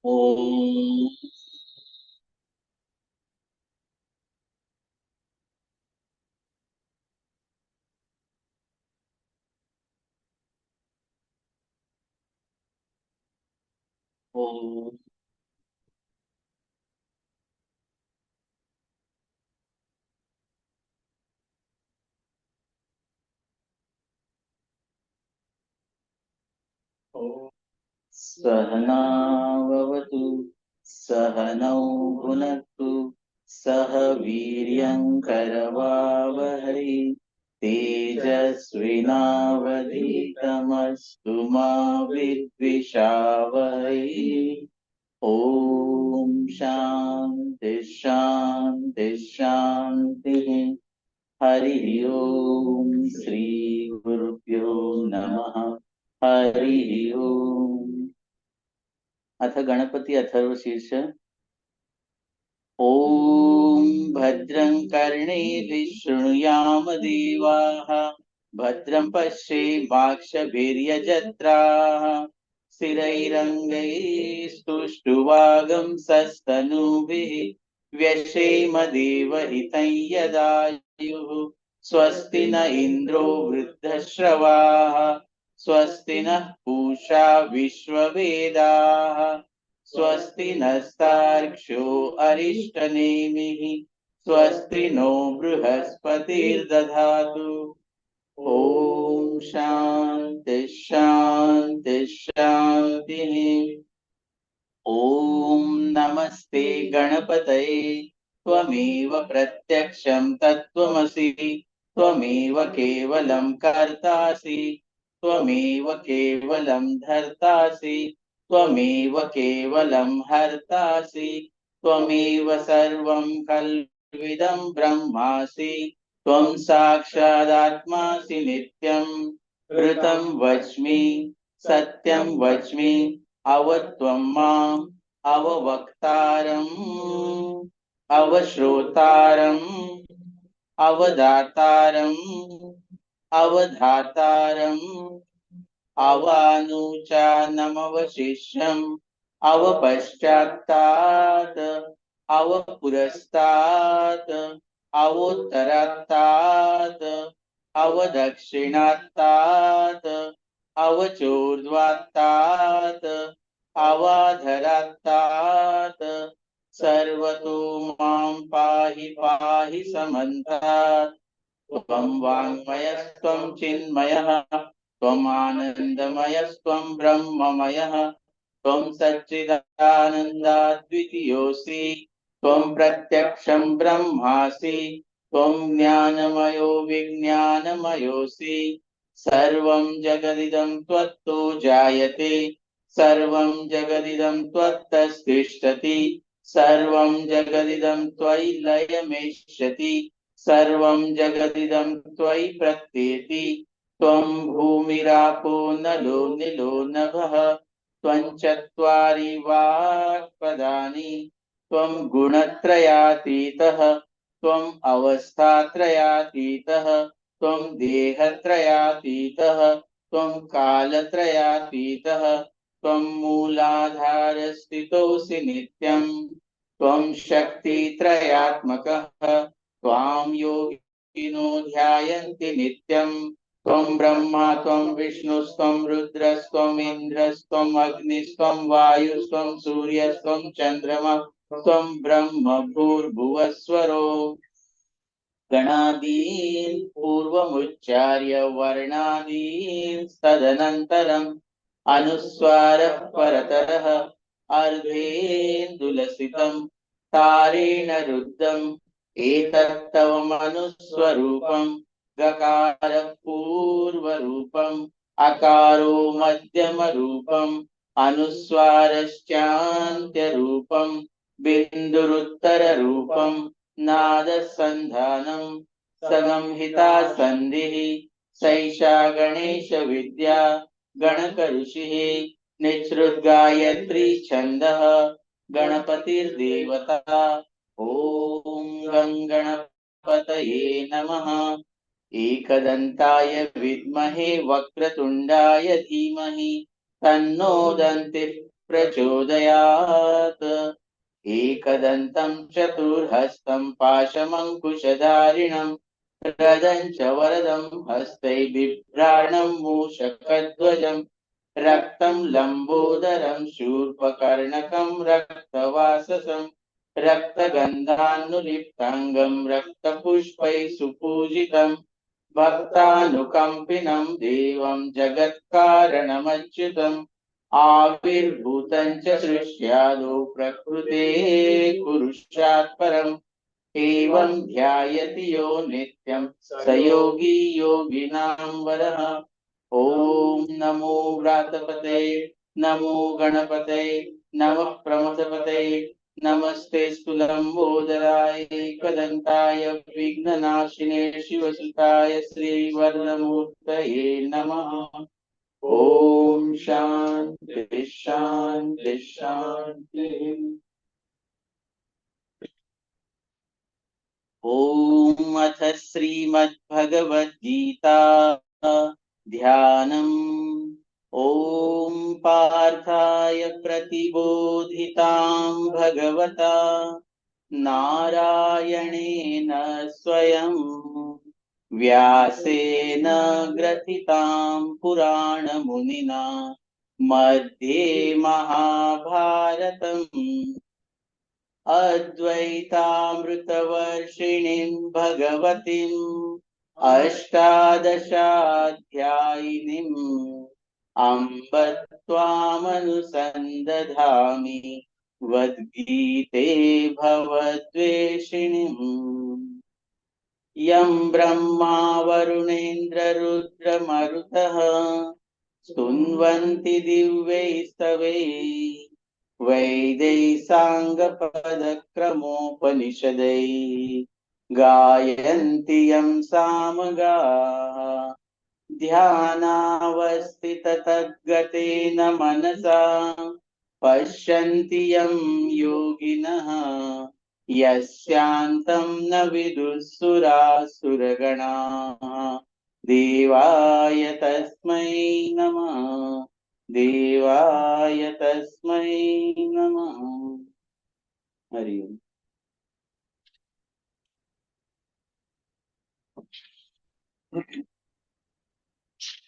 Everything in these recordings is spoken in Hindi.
ओम ओम ओम। सहनावतु सहनौ भुनक्तु सह वीर्यङ्करवावहै तेजस्विनावधीतमस्तु मा विद्विषावहै। ओम शांति शांति शांति। हरि ओम श्री गुरुभ्यो नमः। हरि ओम। अथ गणपति अथर्वशीर्ष। ओम भद्रं कर्णेभिः शृणुयाम देवाः भद्रं पश्येमाक्षभिर्यजत्राः स्थिरैरङ्गैस्तुष्टुवागंसस्तनूभिः व्यशेम देवहितं यदायुः। स्वस्ति न इन्द्रो वृद्धश्रवाः स्वस्ति नः पूषा विश्ववेदाः स्वस्ति नस्तार्क्ष्यो अरिष्टनेमिः स्वस्ति नो बृहस्पतिर्दधातु। ओम शांति शांति शांति। ओम नमस्ते गणपतये त्वमेव प्रत्यक्षं तत्त्वमसि त्वमेव केवलं कर्तासि त्वमेव केवलं धर्तासि त्वमेव केवलं हर्तासि त्वमेव सर्वं कल्विदं ब्रह्मासि त्वं साक्षादात्मासि नित्यं ऋतं वच्मि सत्यं वच्मि अवत्वं माम् अववक्तारम् अवश्रोतारम् अवदातारम् अवधातारम् अवानुचानमवशिष्यम् अवपश्चात्तात् अवपुरस्तात् अवोत्तरात्तात् अवदक्षिणात्तात् अवचोर्ध्वात्तात् अवाधरात्तात् सर्वतो मां पाहि पाहि समन्तात्। त्वं वाङ्मयस्त्वं चिन्मयः त्वमानन्दमयस्त्वं ब्रह्ममयः त्वं सच्चिदानन्दाद्वितीयोऽसि त्वं प्रत्यक्षं ब्रह्मासि त्वं ज्ञानमयो विज्ञानमयोऽसि। सर्वं जगदिदं त्वत्तो जायते सर्वं जगदिदं त्वत्तस्तिष्ठति सर्वं जगदिदं त्वयि लयमेष्यति सर्वं जगदिदं त्वयि प्रत्येति। त्वं भूमिरापो नलो निलो नभः त्वं चत्वारि वाक्पदानि त्वं गुणत्रयातीतः त्वम् अवस्थात्रयातीतः त्वं देहत्रयातीतः त्वं कालत्रयातीतः त्वं मूलाधारस्थितोऽसि नित्यं त्वं शक्तित्रयात्मकः त्वां योगिनो ध्यायन्ति नित्यं त्वं ब्रह्मा त्वं विष्णुस्त्वं रुद्रस्त्वम् इन्द्रस्त्वम् अग्निस्त्वं वायुस्त्वं सूर्यस्त्वं चन्द्रमा त्वं ब्रह्म भूर्भुवस्वरो। गणादीन् पूर्वमुच्चार्य वर्णादीन् तदनन्तरम् अनुस्वारः परतरः अर्धेन्दुलसितं तारेण रुद्धम् एतत्तव मनुस्वरूपं गकारः पूर्वरूपम् अकारो मध्यमरूपम् अनुस्वारश्चान्त्यरूपम् बिन्दुरुत्तररूपम् नादसन्धानं संहिता संधिः सैषा गणेश विद्या गणकऋषिः निःसृद्गायत्री छन्दः गणपतिर्देवता। ॐ गं गणपतये नमः। एकदन्ताय विद्महे वक्रतुण्डाय धीमहि तन्नो दन्तिः प्रचोदयात्। एकदन्तं चतुर्हस्तं पाशमङ्कुशधारिणं रदं च वरदं हस्तै बिभ्राणं मूषकध्वजं रक्तं लम्बोदरं शूर्पकर्णकं रक्तवाससं रक्तगन्धानुलिप्ताङ्गं रक्तपुष्पैः सुपूजितं भक्तानुकम्पिनं देवं जगत्कारणमच्युतम् आविर्भूतं च सृष्ट्यादौ प्रकृते पुरुषात् परम् एवं ध्यायति यो नित्यं स योगी योगिनां वरः। ॐ नमो व्रातपते नमो गणपते नमः प्रमथपते नमस्ते लंबोदराय एकदन्ताय विघ्ननाशिने शिवसुताय श्रीवरदमूर्तये नमः। ओम शांति शांति शांति। ओम अथ श्रीमद्भगवद्गीता ध्यानम्। ओम पार्थाय प्रतिबोधितां भगवता नारायणेन स्वयं व्यासेन ग्रथितां पुराणमुनिना मध्ये महाभारतम् अद्वैतामृतवर्षिणीं भगवतीम् अष्टादशाध्यायिनीम् अम्ब त्वामनुसन्दधामि वद्गीते भवद्वेषिणीम्। यं ब्रह्मा वरुणेन्द्ररुद्रमरुतः स्तुन्वन्ति दिव्यैस्तवैः वैदैः साङ्गपदक्रमोपनिषदैः गायन्ति यं सामगाः ध्यानावस्थिततद्गतेन मनसा पश्यन्ति यं योगिनः यस्यान्तं न विदुःसुरासुरगणाः देवाय तस्मै नमः देवाय तस्मै नमः। हरि ओम।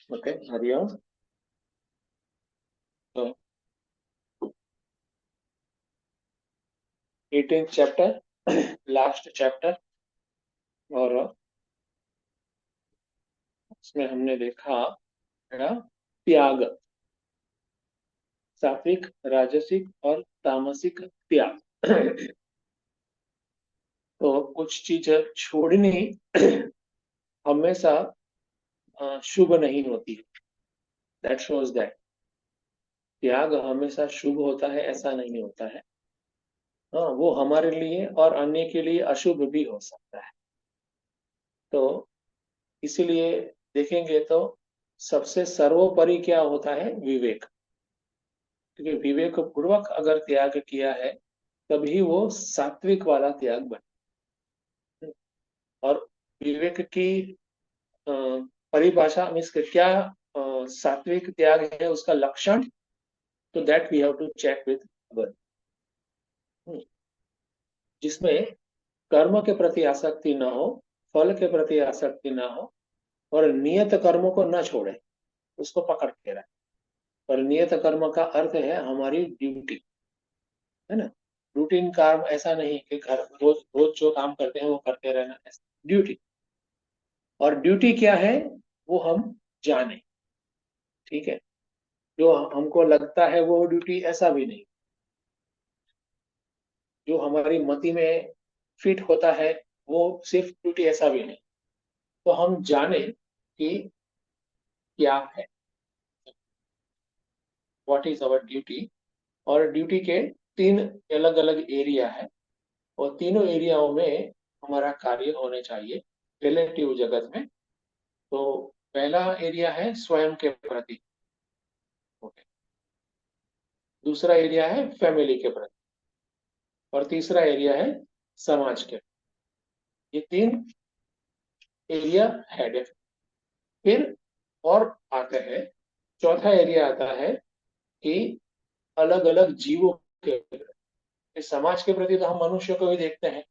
Okay, हरि ओम। तो 18th चैप्टर, लास्ट चैप्टर, और उसमें हमने देखा त्याग, सात्विक, राजसिक और तामसिक त्याग। तो कुछ चीजें छोड़नी हमेशा शुभ नहीं होती। दैट शोज दैट त्याग हमेशा शुभ होता है, ऐसा नहीं होता है। हाँ, वो हमारे लिए और अन्य के लिए अशुभ भी हो सकता है। तो इसीलिए देखेंगे तो सबसे सर्वोपरि क्या होता है? विवेक। क्योंकि विवेक पूर्वक अगर त्याग किया है तभी वो सात्विक वाला त्याग बने। और विवेक की परिभाषा मीन्स क्या सात्विक त्याग है, उसका लक्षण, तो that we have to check with our, जिसमें कर्म के प्रति आसक्ति न हो, फल के प्रति आसक्ति न हो, और नियत कर्मों को न छोड़े, उसको पकड़ के रहे। और नियत कर्म का अर्थ है हमारी ड्यूटी, है ना। रूटीन काम ऐसा नहीं कि घर रोज रोज जो काम करते हैं वो करते रहना, ऐसा ड्यूटी। और ड्यूटी क्या है वो हम जाने, ठीक है। जो हमको लगता है वो ड्यूटी, ऐसा भी नहीं। जो हमारी मति में फिट होता है वो सिर्फ ड्यूटी, ऐसा भी नहीं। तो हम जाने कि क्या है, व्हाट इज अवर ड्यूटी। और ड्यूटी के 3 अलग अलग एरिया है, और तीनों एरियाओं में हमारा कार्य होने चाहिए रिलेटिव जगत में। तो पहला एरिया है स्वयं के प्रति, ओके। दूसरा एरिया है फैमिली के प्रति, और तीसरा एरिया है समाज के। ये 3 एरिया है। फिर और आते हैं, चौथा एरिया आता है कि अलग अलग जीवों के, इस समाज के प्रति तो हम मनुष्य को भी देखते हैं,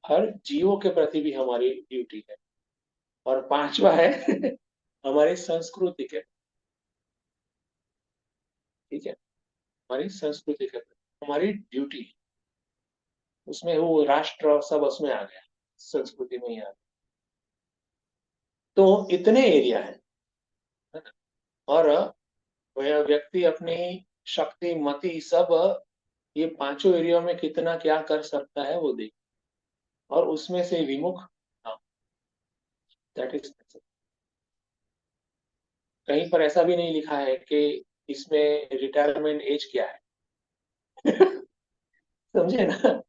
हर जीवों के प्रति भी हमारी ड्यूटी है। और पांचवा है हमारी संस्कृति के, ठीक है, हमारी संस्कृति के प्रति हमारी ड्यूटी, उसमें वो राष्ट्र सब उसमें आ गया, संस्कृति में ही आ गया। तो इतने एरिया है ना? और वह व्यक्ति अपनी शक्ति मति सब ये पांचों एरिया में कितना क्या कर सकता है वो देख, और उसमें से विमुख, दैट इज, कहीं पर ऐसा भी नहीं लिखा है कि इसमें रिटायरमेंट एज क्या है समझे ना,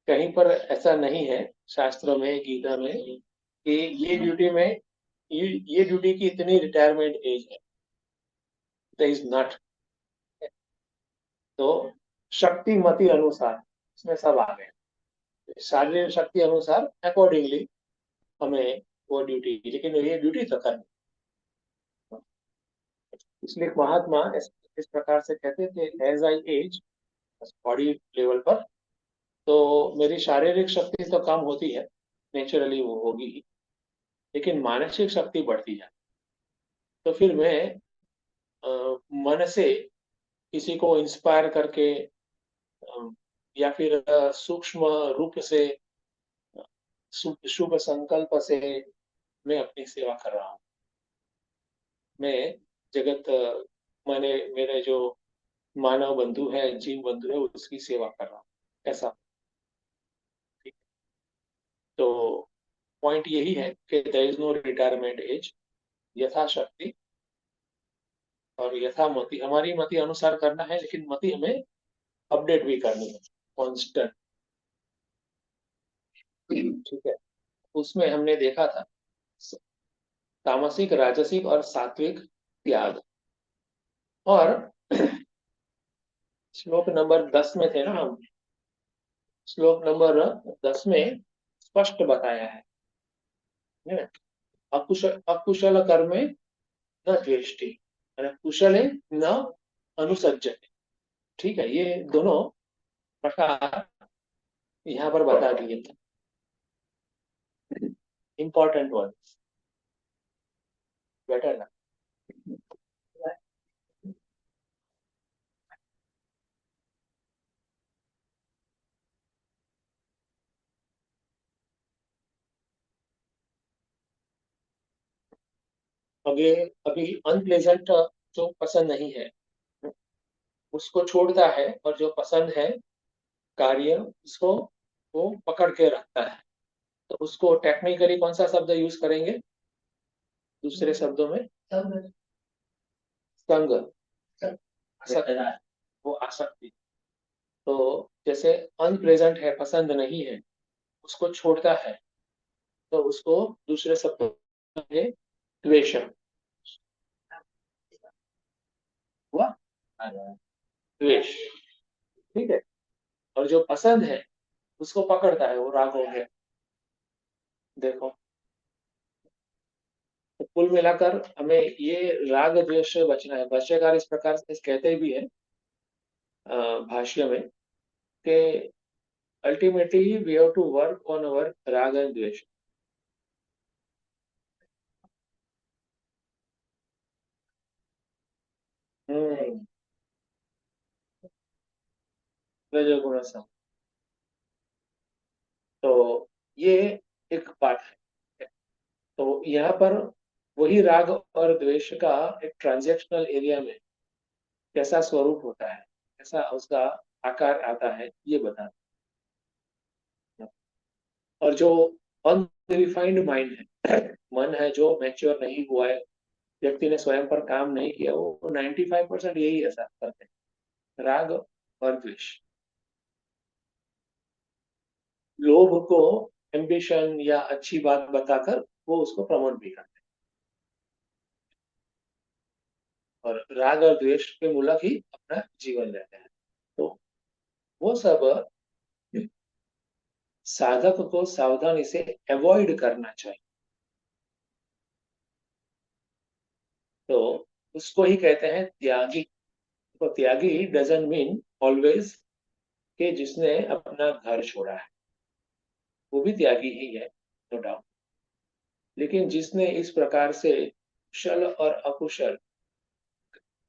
कहीं पर ऐसा नहीं है शास्त्रों में, गीता में, कि ये ड्यूटी में ये ड्यूटी की इतनी रिटायरमेंट एज है, दैट इज नॉट। तो शक्ति मति अनुसार इसमें सब आ गए, शारीरिक शक्ति अनुसार अकॉर्डिंगली हमें वो ड्यूटी, लेकिन ये ड्यूटी तो करनी। इसलिए महात्मा इस प्रकार से कहते थे, as I age, body level पर तो मेरी शारीरिक शक्ति तो कम होती है, नेचुरली वो होगी ही, लेकिन मानसिक शक्ति बढ़ती है। तो फिर मैं मन से किसी को इंस्पायर करके, या फिर सूक्ष्म रूप से, शुभ संकल्प से मैं अपनी सेवा कर रहा हूँ। मैं जगत, मैंने मेरे जो मानव बंधु है, जीव बंधु है, उसकी सेवा कर रहा हूँ, ऐसा। ठीक। तो पॉइंट यही है कि there is no retirement age, यथाशक्ति और यथामति, हमारी मति अनुसार करना है, लेकिन मति हमें अपडेट भी करनी है, कांस्टेंट। ठीक है, उसमें हमने देखा था तामसिक, राजसिक और सात्विक त्याग। और श्लोक नंबर 10 में थे ना हम, श्लोक नंबर 10 में स्पष्ट बताया है, अकुशल अकुशल कर्मे न द्वेष्टि, कुशले न अनुसज्जते। ठीक है, ये दोनों प्रकार यहाँ पर बता दिए थे, इंपॉर्टेंट वन, बेटर ना। अभी अभी अनप्लेजेंट जो पसंद नहीं है उसको छोड़ता है, और जो पसंद है कार्य उसको वो पकड़ के रखता है। तो उसको टेक्निकली कौन सा शब्द यूज करेंगे, दूसरे शब्दों में संग, वो आसक्ति। तो जैसे अनप्लेजेंट है, पसंद नहीं है, उसको छोड़ता है, तो उसको दूसरे शब्दों में द्वेष हुआ, द्वेष। ठीक है, और जो पसंद है उसको पकड़ता है, वो राग हो गया। देखो, तो कुल मिलाकर हमें ये राग द्वेष से बचना है। भाष्यकार इस प्रकार से कहते भी है भाष्य में कि ultimately we have to work on our राग एंड द्वेष। हम्म, रजोगुण सम। तो ये एक बात है। तो यहाँ पर वही राग और द्वेष का एक ट्रांजैक्शनल एरिया में कैसा स्वरूप होता है, कैसा उसका आकार आता है, ये बता। और जो अनरिफाइंड माइंड है, मन है जो मैच्योर नहीं हुआ है, व्यक्ति ने स्वयं पर काम नहीं किया, वो 95% यही ऐसा करते हैं, राग और द्वेष। लोभ को एम्बिशन या अच्छी बात बताकर वो उसको प्रमोट भी करते हैं, और राग और द्वेष के मूलक ही अपना जीवन रहते हैं। तो वो सब साधक को सावधानी से अवॉइड करना चाहिए। तो उसको ही कहते हैं त्यागी, तो त्यागी डजंट मीन ऑलवेज कि जिसने अपना घर छोड़ा है, वो भी त्यागी ही है, नो डाउट। लेकिन जिसने इस प्रकार से कुशल और अकुशल,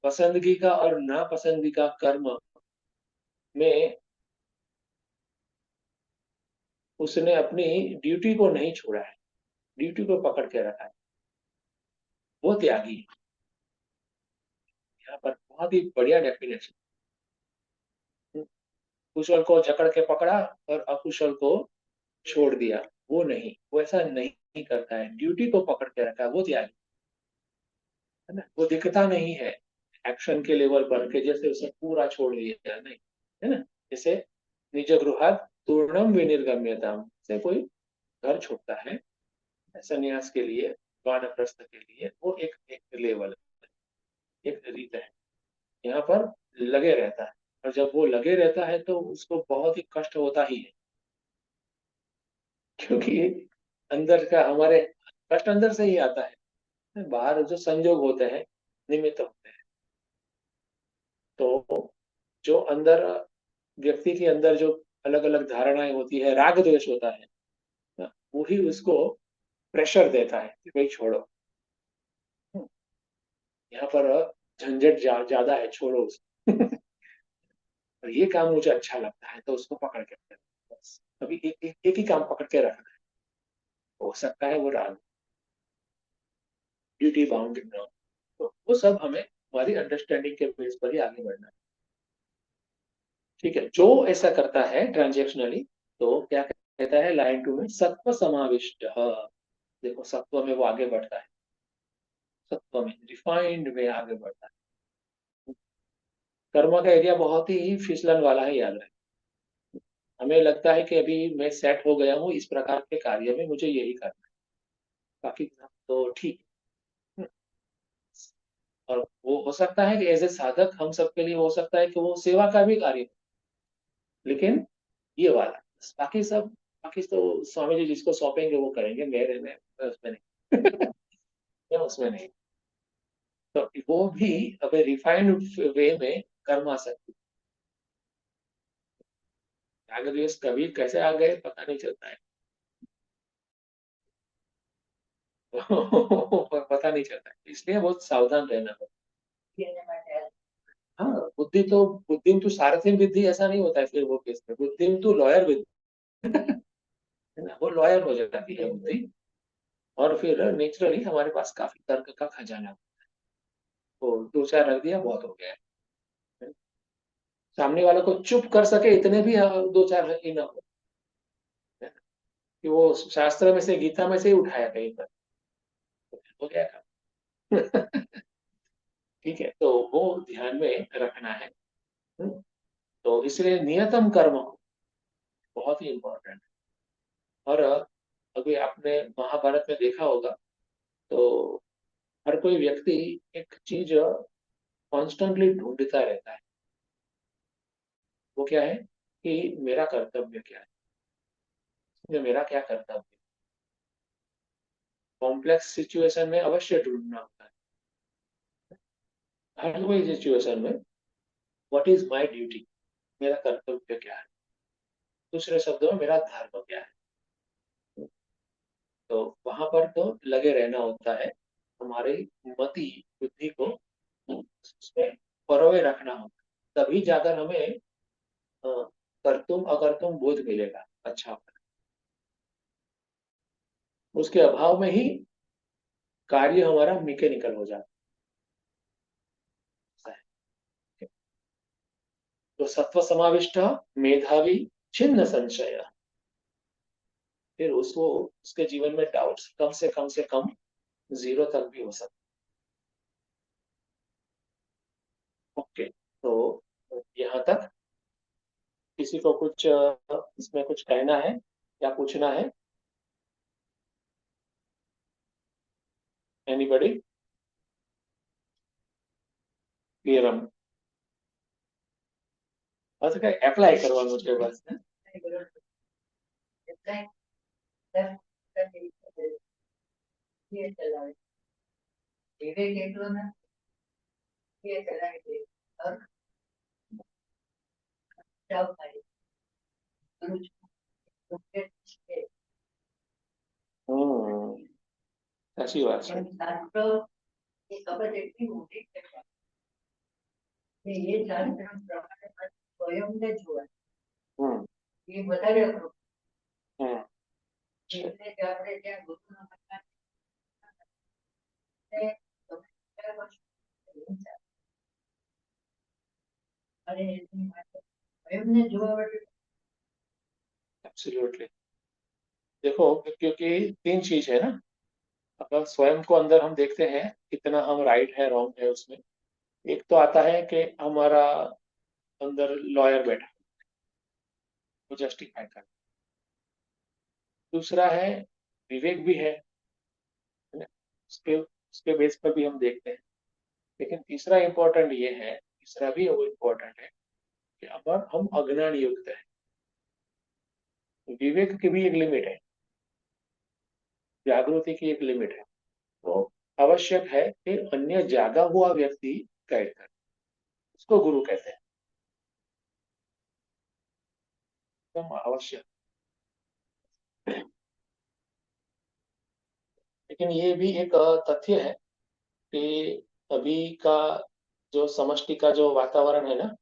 पसंदगी का और नापसंदगी का कर्म में उसने अपनी ड्यूटी को नहीं छोड़ा है, ड्यूटी को पकड़ के रखा है, वो त्यागी है। यहाँ पर बहुत ही बढ़िया डेफिनेशन। कुशल को जकड़ के पकड़ा और अकुशल को छोड़ दिया, वो नहीं, वो ऐसा नहीं करता है, ड्यूटी को पकड़ के रखा है, वो त्यागी है ना। वो दिखता नहीं है एक्शन के लेवल पर के जैसे उसे पूरा छोड़ दिया, नहीं, है ना। जैसे निज गृहात् तूर्णम विनिर्गम्यताम से कोई घर छोड़ता है संन्यास के लिए, वानप्रस्थ के लिए, वो एक लेवल, एक रीत है। यहाँ पर लगे रहता है, और जब वो लगे रहता है तो उसको बहुत ही कष्ट होता ही है, क्योंकि अंदर का हमारे कष्ट अंदर से ही आता है, बाहर जो संजोग होते हैं, निमित्त होते हैं। तो जो अंदर व्यक्ति के अंदर जो अलग अलग धारणाएं होती है, राग द्वेष होता है ना, वही उसको प्रेशर देता है कि भाई छोड़ो, यहाँ पर झंझट ज्यादा है, छोड़ो उसको। और ये काम मुझे अच्छा लगता है, तो उसको पकड़ के रखना है। बस अभी एक ही काम पकड़ के रखना है, हो सकता है वो राग, ड्यूटी बाउंड ना, तो वो सब हमें हमारी अंडरस्टैंडिंग के बेस पर ही आगे बढ़ना है। ठीक है, जो ऐसा करता है ट्रांजेक्शनली, तो क्या कहता है लाइन 2 में, सत्व समाविष्ट। देखो सत्व में वो आगे बढ़ता है, सत्व में रिफाइंड में आगे बढ़ता है। कर्म का एरिया बहुत ही फिसलन वाला है, याद रहे। हमें लगता है कि अभी मैं सेट हो गया हूँ इस प्रकार के कार्य में, मुझे यही करना है, बाकी तो ठीक है। और वो हो सकता है कि एज ए साधक हम सबके लिए हो सकता है कि वो सेवा का भी कार्य हो, लेकिन ये वाला, बाकी सब, बाकी तो स्वामी जी जिसको सौंपेंगे वो करेंगे, मेरे में मैं उसमें नहीं। मैं उसमें नहीं। तो वो भी अब रिफाइंड वे में कर्म आ सकती है। अगर ये कभी कैसे आ गए पता नहीं चलता है। पता नहीं चलता है, इसलिए बहुत सावधान रहना पड़ता है। हाँ, बुद्धिम तो सारथिम विद्धि, ऐसा नहीं होता है फिर वो केस में, बुद्धिम तो लॉयर विद्धि। है ना, वो लॉयर हो जाती है बुद्धि, और फिर नेचुरली हमारे पास काफी तर्क का खजाना, तो दो चार रख दिया बहुत हो गया है। सामने वाले को चुप कर सके इतने भी दो चार ही ना हो, है ना? कि वो शास्त्र में से, गीता में से ही उठाया कहीं पर, तो हो गया काम। ठीक है, तो वो ध्यान में रखना है। हम्म, तो इसलिए नियतम कर्म बहुत ही इंपॉर्टेंट है। और अभी आपने महाभारत में देखा होगा, तो हर कोई व्यक्ति एक चीज कॉन्स्टेंटली ढूंढता रहता है, वो क्या है कि मेरा कर्तव्य क्या है, इसमें मेरा क्या कर्तव्य है। कॉम्प्लेक्स सिचुएशन में अवश्य ढूंढना होता है, हर कोई सिचुएशन में व्हाट इज माय ड्यूटी, मेरा कर्तव्य क्या है, दूसरे शब्दों में मेरा धर्म क्या है। तो वहां पर तो लगे रहना होता है, हमारी मति बुद्धि को उसमें परोए रखना होता है, तभी जाकर हमें करतुम अकर्तुम बोध मिलेगा अच्छा। उसके अभाव में ही कार्य हमारा मैकेनिकल हो जाता है। तो सत्व समाविष्ट मेधावी छिन्न संशय, फिर उसको उसके जीवन में डाउट्स कम से कम जीरो तक भी हो सकता है। ओके, तो यहाँ तक किसी को कुछ इसमें कुछ कहना है या पूछना है? एनीबॉडी? क्लियर? हम બસ કઈ એપ્લાય કરવાનું છે બસ સાચી વાત છે. હમ હમ एब्सोल्युटली. देखो, क्योंकि 3 चीज है ना. अगर स्वयं को अंदर हम देखते हैं कितना हम राइट है रॉन्ग है उसमें. एक तो आता है कि हमारा अंदर लॉयर बैठा वो जस्टिफाई कर. दूसरा है विवेक भी है ना? उसके बेस पर भी हम देखते हैं. लेकिन तीसरा इम्पोर्टेंट ये है, तीसरा भी वो इम्पोर्टेंट है कि अगर हम अज्ञान युक्त है. विवेक की भी एक लिमिट है, जागृति की एक लिमिट है. तो आवश्यक है कि अन्य जागा हुआ व्यक्ति गाइड करे. उसको गुरु कहते हैं. एकदम आवश्यक. लेकिन ये भी एक तथ्य है कि अभी का जो समष्टि का जो वातावरण है ना,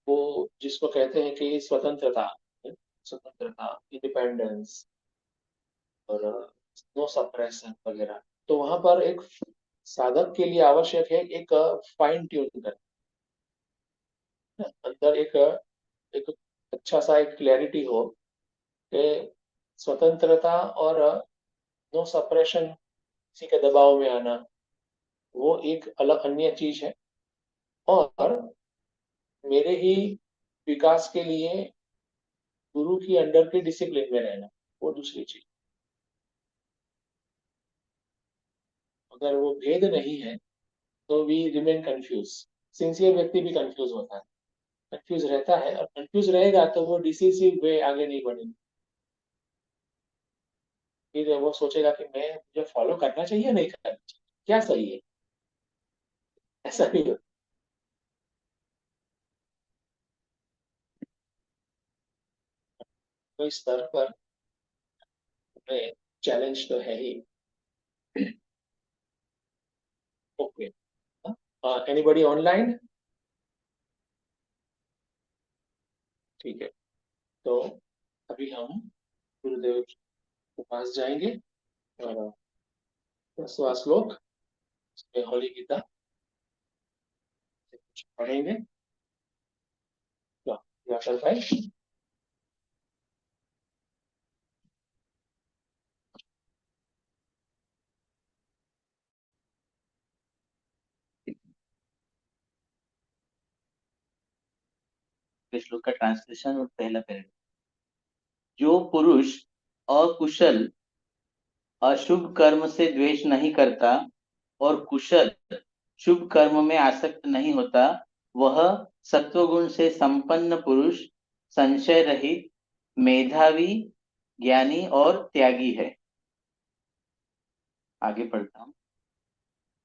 वो जिसको कहते हैं कि स्वतंत्रता, इंडिपेंडेंस और नो सप्रेशन वगैरह. तो वहां पर एक साधक के लिए आवश्यक है एक फाइन ट्यून करना. अंदर एक अच्छा सा एक क्लैरिटी हो कि स्वतंत्रता और नो सप्रेशन, किसी के दबाव में आना, वो एक अलग अन्य चीज है. और मेरे ही विकास के लिए गुरु की अंडर की डिसिप्लिन में रहना, वो दूसरी चीज. अगर वो भेद नहीं है तो वी रिमेन कंफ्यूज. सिंसियर व्यक्ति भी कंफ्यूज होता है, कंफ्यूज रहता है. और कंफ्यूज रहेगा तो वो डिसिसिव वे आगे नहीं बढ़ेगा. फिर वो सोचेगा कि मैं मुझे फॉलो करना चाहिए नहीं करना चाहिए, क्या सही है. ऐसा भी होता है. तो इस स्तर पर चैलेंज तो है ही. ओके. Anybody online? ठीक है. तो अभी हम गुरुदेव के पास जाएंगे और 10वां श्लोक उसमें होली गीता से कुछ पढ़ेंगे. व्याकर भाई. श्लोक का ट्रांसलेशन और पहला पैराग्राफ. जो पुरुष अकुशल अशुभ कर्म से द्वेष नहीं करता और कुशल शुभ कर्म में आसक्त नहीं होता, वह सत्वगुण से संपन्न पुरुष, संशय रहित, मेधावी, ज्ञानी और त्यागी है. आगे पढ़ता हूं.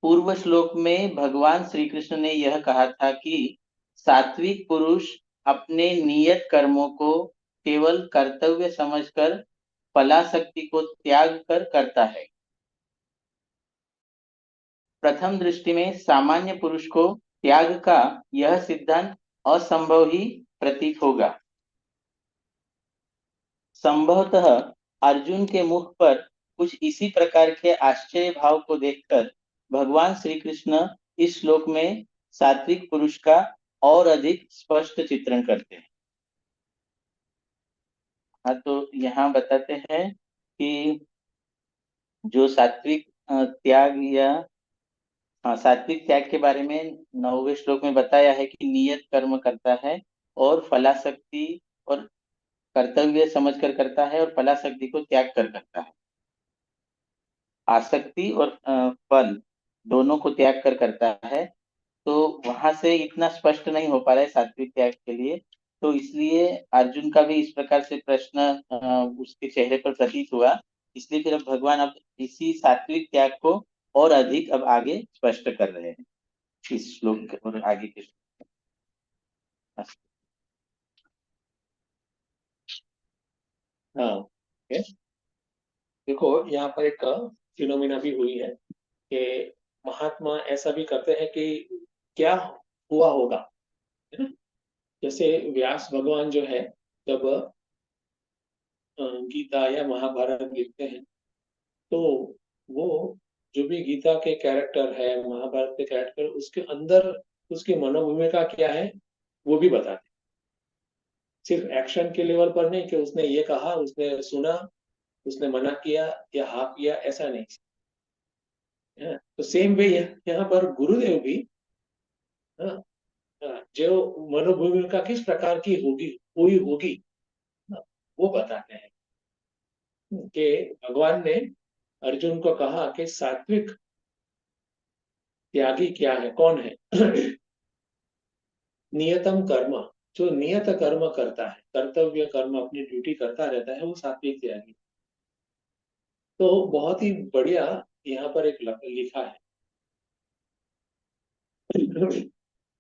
पूर्व श्लोक में भगवान श्री कृष्ण ने यह कहा था कि सात्विक पुरुष अपने नियत कर्मों को केवल कर्तव्य समझकर फलासक्ति को त्याग कर करता है. प्रथम दृष्टि में सामान्य पुरुष को त्याग का यह सिद्धांत असंभव ही प्रतीत होगा. संभवतः अर्जुन के मुख पर कुछ इसी प्रकार के आश्चर्य भाव को देखकर भगवान श्री कृष्ण इस श्लोक में सात्विक पुरुष का और अधिक स्पष्ट चित्रण करते हैं. हाँ, तो यहाँ बताते हैं कि जो सात्विक त्याग या सात्विक त्याग के बारे में 9वें श्लोक में बताया है कि नियत कर्म करता है और फलासक्ति और कर्तव्य समझकर करता है और फलासक्ति को त्याग कर करता है. आसक्ति और फल दोनों को त्याग कर करता है. तो वहां से इतना स्पष्ट नहीं हो पा रहा है सात्विक त्याग के लिए. तो इसलिए अर्जुन का भी इस प्रकार से प्रश्न उसके चेहरे पर प्रतीत हुआ. इसलिए फिर अब भगवान अब इसी सात्विक त्याग को और अधिक अब आगे स्पष्ट कर रहे हैं इस श्लोक और आगे के श्लोक. हाँ ओके। देखो यहाँ पर एक फिनोमिना भी हुई है कि महात्मा ऐसा भी करते हैं कि क्या हुआ होगा, है ना। जैसे व्यास भगवान जो है, जब गीता या महाभारत लिखते हैं, तो वो जो भी गीता के कैरेक्टर है, महाभारत के कैरेक्टर, उसके अंदर उसकी मनोभूमिका क्या है वो भी बताते हैं। सिर्फ एक्शन के लेवल पर नहीं कि उसने ये कहा, उसने सुना, उसने मना किया या हाँ किया, ऐसा नहीं है। तो सेम वे यहाँ पर गुरुदेव भी, हाँ, जो मनोभूमिका किस प्रकार की होगी, हुई होगी, हाँ, वो बताते हैं कि भगवान ने अर्जुन को कहा कि सात्विक त्यागी क्या है, कौन है। नियतम कर्म, जो नियत कर्म करता है, कर्तव्य कर्म अपनी ड्यूटी करता रहता है, वो सात्विक त्यागी। तो बहुत ही बढ़िया यहाँ पर एक लिखा है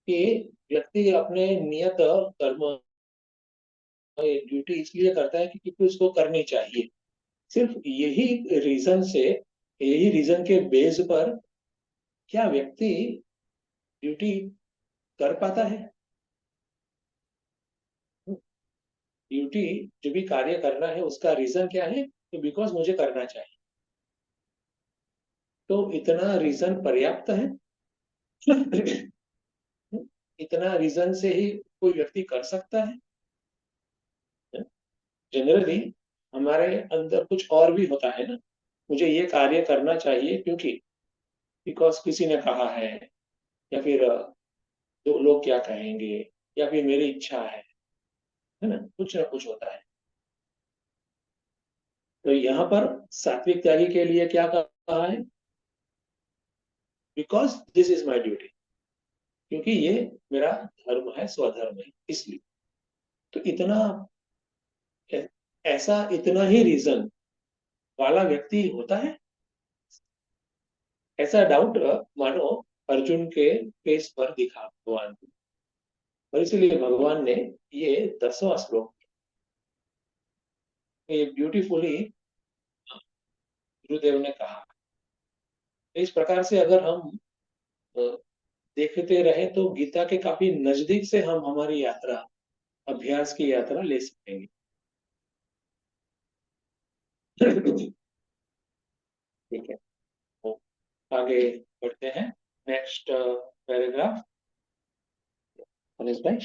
कि व्यक्ति अपने नियत कर्म ड्यूटी इसलिए करता है क्योंकि उसको करनी चाहिए। सिर्फ यही रीजन से, यही रीजन के बेस पर क्या व्यक्ति ड्यूटी कर पाता है। ड्यूटी जो भी कार्य करना है उसका रीजन क्या है, तो बिकॉज मुझे करना चाहिए। तो इतना रीजन पर्याप्त है। इतना रीजन से ही कोई व्यक्ति कर सकता है। जनरली हमारे अंदर कुछ और भी होता है ना, मुझे ये कार्य करना चाहिए क्योंकि बिकॉज किसी ने कहा है, या फिर तो लोग क्या कहेंगे, या फिर मेरी इच्छा है ना कुछ होता है। तो यहाँ पर सात्विक त्यागी के लिए क्या कहा है, because this is my duty, क्योंकि ये मेरा धर्म है, स्वधर्म है, इसलिए। तो इतना ऐसा इतना ही रीजन वाला व्यक्ति होता है, ऐसा डाउट मानो अर्जुन के फेस पर दिखा भगवान को। और इसीलिए भगवान ने ये 10वां श्लोक ये ब्यूटीफुली गुरुदेव ने कहा। इस प्रकार से अगर हम अ, देखते रहे तो गीता के काफी नजदीक से हम हमारी यात्रा, अभ्यास की यात्रा ले सकेंगे। ठीक है, तो आगे बढ़ते हैं। नेक्स्ट पैराग्राफ, परेश भाई।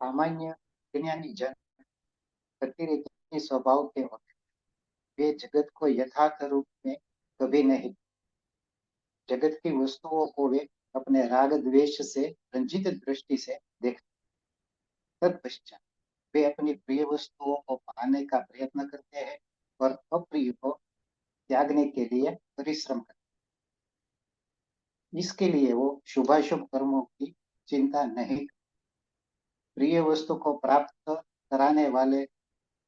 सामान्य ज्ञानी जन प्रतिरैखी स्वभाव के होते हैं। वे जगत को यथार्थ रूप में कभी नहीं, जगत की वस्तुओं को वे अपने राग द्वेष से रंजित दृष्टि से देखते। तत्पश्चात वे अपनी प्रिय वस्तुओं को पाने का प्रयत्न करते हैं और अप्रिय को त्यागने के लिए परिश्रम करते हैं। इसके लिए वो शुभाशुभ कर्मों की चिंता नहीं, प्रिय वस्तु को प्राप्त कराने वाले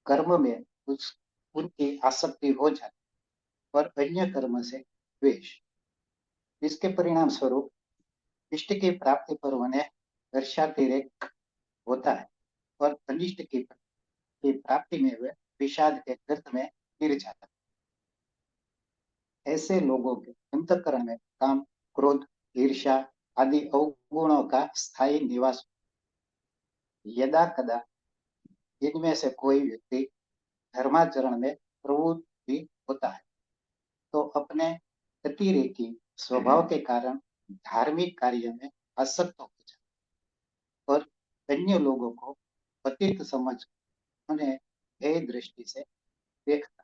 कर्म में उस उनकी आसक्ति हो जाती और अन्य कर्म से द्वेष। इसके परिणाम स्वरूप इष्ट की प्राप्ति पर उन्हें हर्षातिरेक होता है और अनिष्ट की प्राप्ति में वे विषाद के गर्त में गिर जाता है। ऐसे लोगों के अंतःकरण में काम, क्रोध, ईर्ष्या आदि अवगुणों का स्थायी निवास। यदा कदा इनमें से कोई व्यक्ति धर्माचरण में प्रवृत्त भी होता है तो अपने अतिरेकी स्वभाव के कारण धार्मिक कार्य में आसक्त हो जाता है और अन्य लोगों को पतित समझ उन्हें हे दृष्टि से देखता।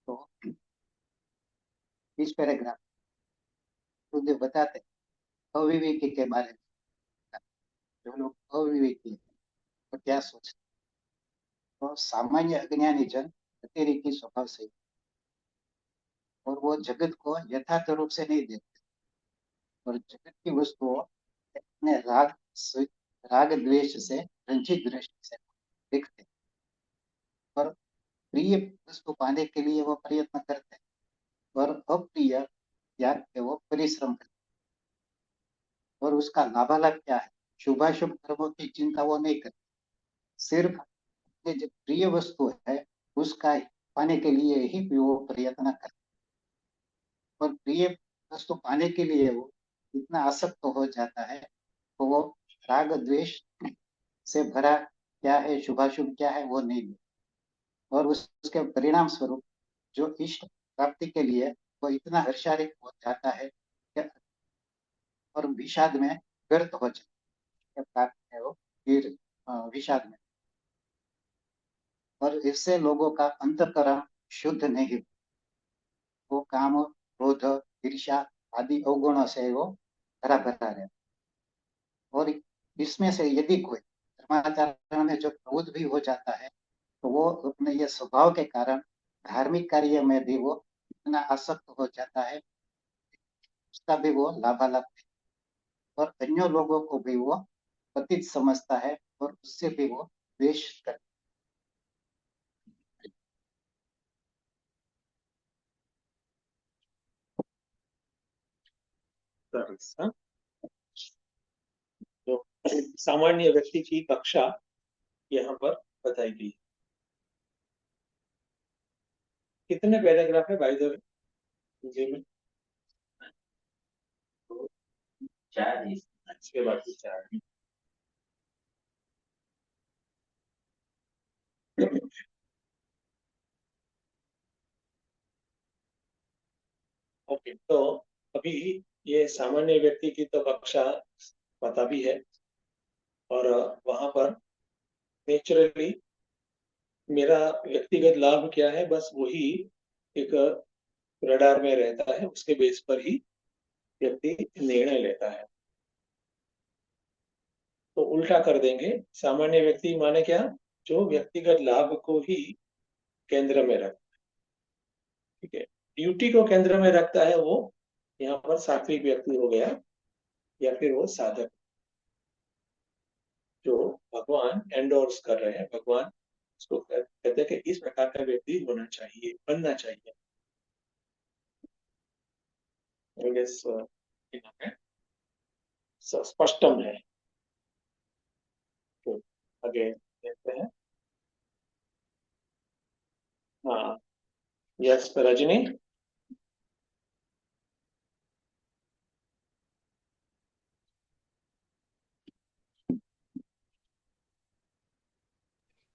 तो इस पैराग्राफ में बताते हैं अविवेकी के बारे में। जो लोग अविवेकी हैं तो क्या सोचते हैं, तो सामान्य अज्ञानी जन अतिरेकी स्वभाव से, और वो जगत को यथार्थ रूप से नहीं देखते। और जगत की वस्तुओं अपने राग द्वेष से रंजित दृष्टि से देखते हैं। और प्रिय वस्तु पाने के लिए वो प्रयत्न करते हैं और अप्रिय त्याग के वो परिश्रम करते हैं। और उसका लाभालाभ क्या है? शुभाशुभ कर्मों की चिंता वो नहीं करते, सिर्फ अपने जो प्रिय वस्तु है उसका पाने के लिए ही वो प्रयत्न करते हैं। और प्रिय वस्तु पाने के लिए वो इतना आसक्त हो जाता है तो वो राग द्वेष से भरा क्या है, शुभाशुभ क्या है वो नहीं देखता। और उसके परिणाम स्वरूप जो इष्ट प्राप्ति के लिए वो इतना हर्षारित हो जाता है और विषाद में व्यर्थ हो जाता है, प्राप्ति है वो फिर विषाद में। और इससे लोगों का अंतःकरण शुद्ध नहीं, वो काम क्रोध ईर्ष्या आदि अवगुणों से वो भरा भरा रहता। और इसमें से यदि कोई धर्माचरण में जो प्रवृत्त भी हो जाता है तो वो अपने ये स्वभाव के कारण धार्मिक कार्य में भी वो इतना आसक्त हो जाता है, उसका भी वो लाभालाभ और अन्य लोगों को भी वो पतित समझता है और उससे भी वो द्वेष करता सरस, हाँ? तो सामान्य व्यक्ति की कक्षा यहाँ पर बताई गई। कितने पैराग्राफ है भाई दर जी में? तो 4 ही। इसके बाद 4 है। ओके, तो अभी ये सामान्य व्यक्ति की तो कक्षा पता भी है और वहां पर नेचुरली मेरा व्यक्तिगत लाभ क्या है, बस वही एक रडार में रहता है, उसके बेस पर ही व्यक्ति निर्णय लेता है। तो उल्टा कर देंगे, सामान्य व्यक्ति माने क्या? जो व्यक्तिगत लाभ को ही केंद्र में रखता है, ठीक है, ड्यूटी को केंद्र में रखता है, वो यहाँ पर सात्विक व्यक्ति हो गया या फिर वो साधक जो भगवान एंडोर्स कर रहे हैं, भगवान उसको कहते हैं कि इस प्रकार का व्यक्ति होना चाहिए, बनना चाहिए। स्पष्टम है। तो आगे देखते हैं। हाँ, यस रजनी।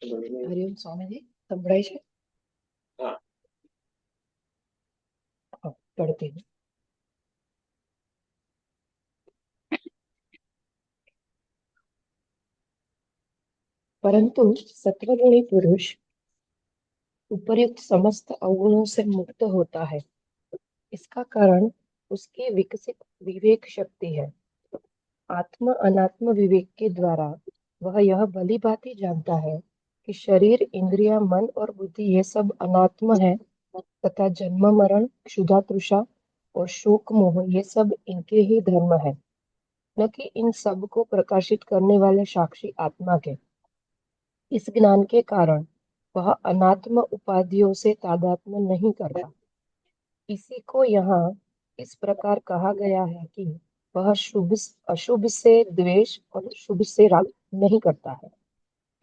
હરિઓમ સ્વામીજી સંભળાય છે? हाँ, હા, પડતી હું. परंतु सत्वगुणी पुरुष उपर्युक्त समस्त अवगुणों से मुक्त होता है। इसका कारण उसकी विकसित विवेक शक्ति है। आत्म अनात्म विवेक के द्वारा वह यह भली भांति जानता है कि शरीर इंद्रिया मन और बुद्धि ये सब अनात्म है तथा जन्म मरण क्षुधा तृषा और शोक मोह ये सब इनके ही धर्म है, न कि इन सब को प्रकाशित करने वाले साक्षी आत्मा के। इस ज्ञान के कारण वह अनात्म उपाधियों से तादात्म्य नहीं करता। इसी को यहाँ इस प्रकार कहा गया है कि वह शुभ अशुभ से द्वेष और शुभ से राग नहीं करता है।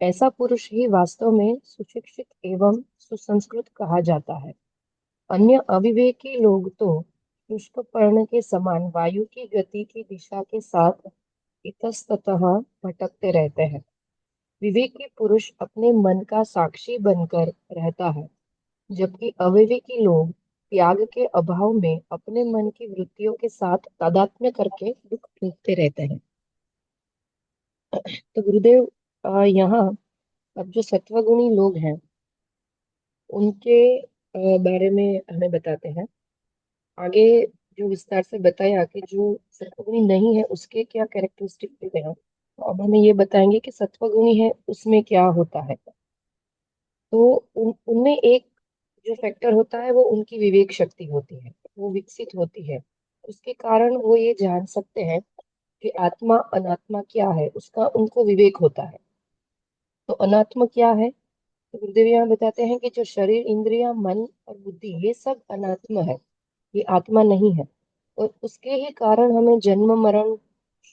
ऐसा पुरुष ही वास्तव में सुशिक्षित एवं सुसंस्कृत कहा जाता है। अन्य अविवेकी लोग तो पुष्प पर्ण के समान वायु की गति की दिशा के साथ इतस्ततः भटकते रहते हैं। विवेकी पुरुष अपने मन का साक्षी बनकर रहता है, जबकि अविवेकी लोग त्याग के अभाव में अपने मन की वृत्तियों के साथ तादात्म्य करके दुख भोगते रहते हैं। तो गुरुदेव यहाँ अब जो सत्वगुणी लोग हैं उनके बारे में हमें बताते हैं। आगे जो विस्तार से बताया कि जो सत्वगुणी नहीं है उसके क्या कैरेक्टरिस्टिक होते हैं, तो अब हमें ये बताएंगे कि सत्वगुणी है उसमें क्या होता है। तो उनमें एक जो फैक्टर होता है वो उनकी विवेक शक्ति होती है, वो विकसित होती है। उसके कारण वो ये जान सकते हैं कि आत्मा अनात्मा क्या है, उसका उनको विवेक होता है। तो अनात्मा क्या है? तो गुरुदेव यहाँ बताते हैं कि जो शरीर, इंद्रिया, मन और बुद्धि, ये सब अनात्मा है, ये आत्मा नहीं है। और उसके ही कारण हमें जन्म मरण,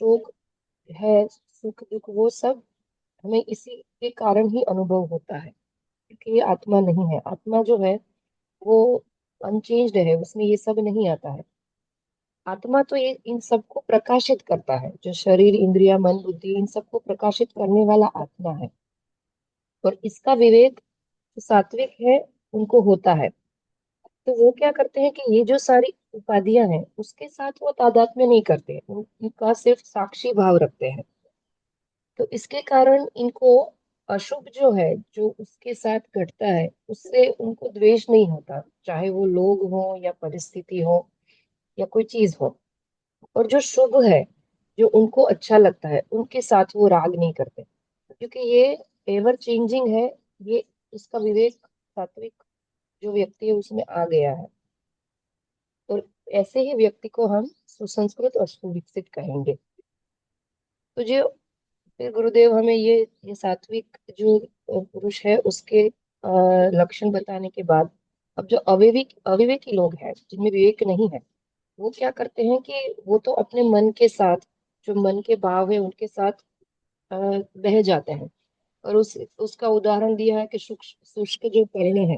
शोक है, सुख दुख, वो सब हमें इसी के कारण ही अनुभव होता है, क्योंकि ये आत्मा नहीं है। आत्मा जो है वो अनचेंज्ड है, उसमें ये सब नहीं आता है। आत्मा तो ये इन सबको प्रकाशित करता है, जो शरीर, इंद्रिया, मन, बुद्धि, इन सबको प्रकाशित करने वाला आत्मा है। और इसका विवेक जो सात्विक है उनको होता है। तो वो क्या करते हैं कि ये जो सारी उपाधियां हैं उसके साथ वो तादात्म्य नहीं करते, उनका सिर्फ साक्षी भाव रखते हैं। तो इसके कारण इनको अशुभ जो है, जो उसके साथ घटता है, उससे उनको द्वेष नहीं होता, चाहे वो लोग हो या परिस्थिति हो या कोई चीज हो। और जो शुभ है, जो उनको अच्छा लगता है, उनके साथ वो राग नहीं करते, क्योंकि ये एवर चेंजिंग है। ये उसका विवेक सात्विक जो व्यक्ति है उसमें आ गया है। और ऐसे ही व्यक्ति को हम सुसंस्कृत और सुविकसित कहेंगे। तो जो फिर गुरुदेव हमें ये सात्विक जो पुरुष है उसके लक्षण बताने के बाद, अब जो अविवेकी लोग हैं जिनमें विवेक नहीं है, वो क्या करते हैं कि वो तो अपने मन के साथ, जो मन के भाव है उनके साथ बह जाते हैं। और उसका उदाहरण दिया है कि शुष्क जो पर्ण है,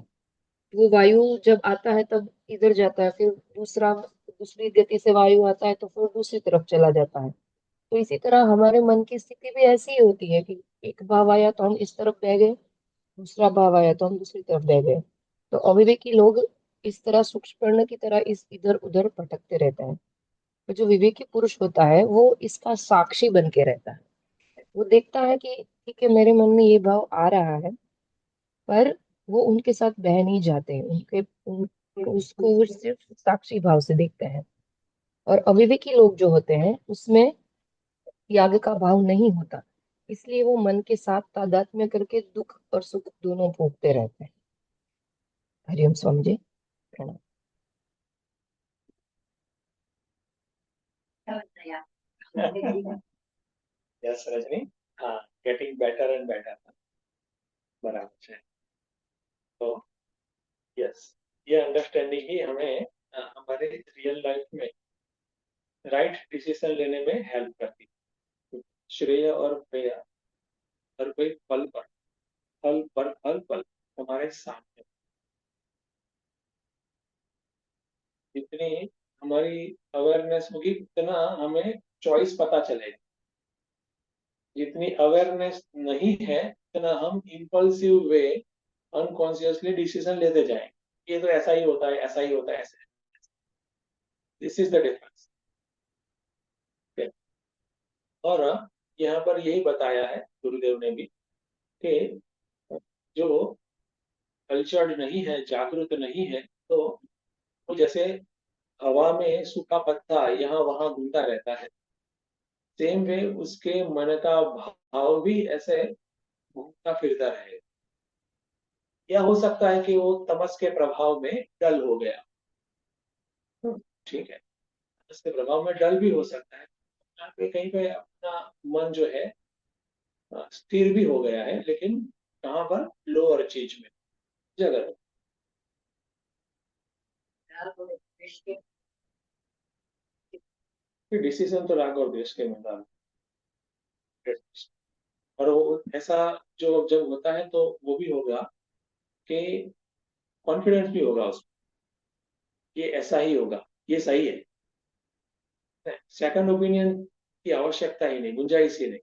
वो वायु जब आता है तब इधर जाता है, फिर दूसरी गति से वायु आता है तो फिर दूसरी तरफ चला जाता है। तो इसी तरह हमारे मन की स्थिति भी ऐसी ही होती है कि एक भाव आया तो हम इस तरफ बह गए, दूसरा भाव आया तो हम दूसरी तरफ बह गए। तो अविवेकी लोग इस तरह सूक्ष्म की तरह इस इधर उधर भटकते रहते हैं। तो जो विवेकी पुरुष होता है वो इसका साक्षी बन के रहता है। वो देखता है कि ठीक है, मेरे मन में ये भाव आ रहा है, पर वो उनके साथ बह नहीं जाते, उसको वो सिर्फ साक्षी भाव से देखते हैं। और अविवेकी लोग जो होते हैं उसमें त्याग का भाव नहीं होता, इसलिए वो मन के साथ तादात्म्य करके दुख और सुख दोनों भोगते रहते हैं। हरिओम स्वामी जी, प्रणाम। यस रजनी, हाँ, गेटिंग बेटर एंड बेटर, बराबर है। तो यस, ये अंडरस्टैंडिंग ही हमें हमारे रियल लाइफ में राइट डिसीजन लेने में हेल्प करती है। श्रेय और प्रेय हर कोई फल पल हमारे सामने, जितनी हमारी अवेयरनेस होगी उतना हमें चॉइस पता चलेगा। जितनी अवेयरनेस नहीं है उतना हम इम्पल्सिव वे अनकॉन्शियसली डिसीजन लेते जाएंगे, ये तो ऐसा ही होता है, ऐसा ही होता है, ऐसे। This is the difference. और यहाँ पर यही बताया है गुरुदेव ने भी कि जो कल्चर्ड नहीं है, जागरूक नहीं है, तो वो जैसे हवा में सूखा पत्ता यहाँ वहां घूमता रहता है, सेम वे उसके मन का भाव भी ऐसे घूमता फिरता रहे। या हो सकता है कि वो तमस के प्रभाव में डल हो गया। ठीक है, तमस के प्रभाव में डल भी हो सकता है, यहाँ पे कहीं पे अपना मन जो है स्थिर भी हो गया है, लेकिन कहाँ पर, लोअर चीज में, जगह। डिसीजन तो राग और देश के मैदान। और वो ऐसा जो जब होता है तो वो भी होगा कि कॉन्फिडेंस भी होगा उसमें, ये ऐसा ही होगा, ये सही है। सेकंड ओपिनियन की आवश्यकता ही नहीं, गुंजाइश ही नहीं।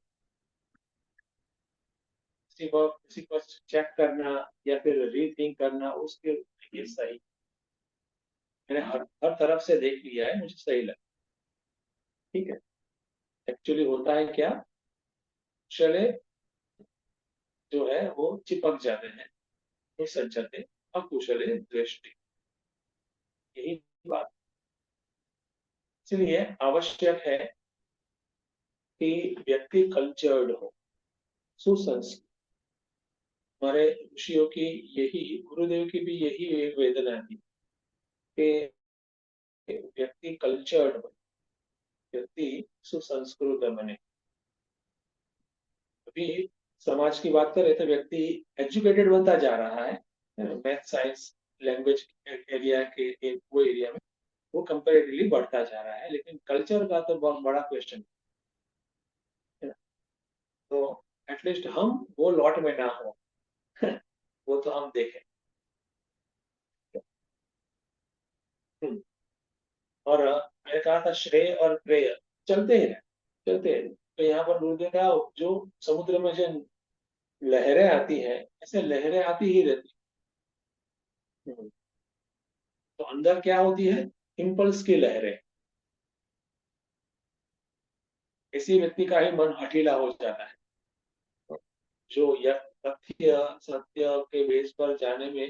किसी को चेक करना या फिर रीथिंक करना, उसके ये सही, मैंने हर तरफ से देख लिया है, मुझे सही लगा। ठीक है, एक्चुअली होता है क्या, चले जो है वो चिपक जाते हैं, वो सज्जते अकुशले दृष्टि, यही बात। इसलिए आवश्यक है कि व्यक्ति कल्चर्ड हो, सुसंस्कृत। हमारे ऋषियों की यही, गुरुदेव की भी यही एक वेदना थी कि कि व्यक्ति कल्चर्ड बने, व्यक्ति सुसंस्कृत बने। अभी समाज की बात करें तो व्यक्ति एजुकेटेड बनता जा रहा है, मैथ साइंस लैंग्वेज एरिया के वो एरिया में वो कंपेरेटिवली बढ़ता जा रहा है, लेकिन कल्चर का तो बहुत बड़ा क्वेश्चन है ना। तो एटलीस्ट हम वो लॉट में ना हो वो तो हम देखें। हम्म, और मैंने कहा था श्रेय और प्रेय चलते ही रहे, चलते हैं। तो यहाँ पर गुरुदेव का जो समुद्र में जो लहरें आती हैं, ऐसे लहरें आती ही रहती हैं। तो अंदर क्या होती है, इम्पल्स की लहरें। इसी व्यक्ति का ही मन हठीला हो जाता है, जो यह तथ्य सत्य के बेस पर जाने में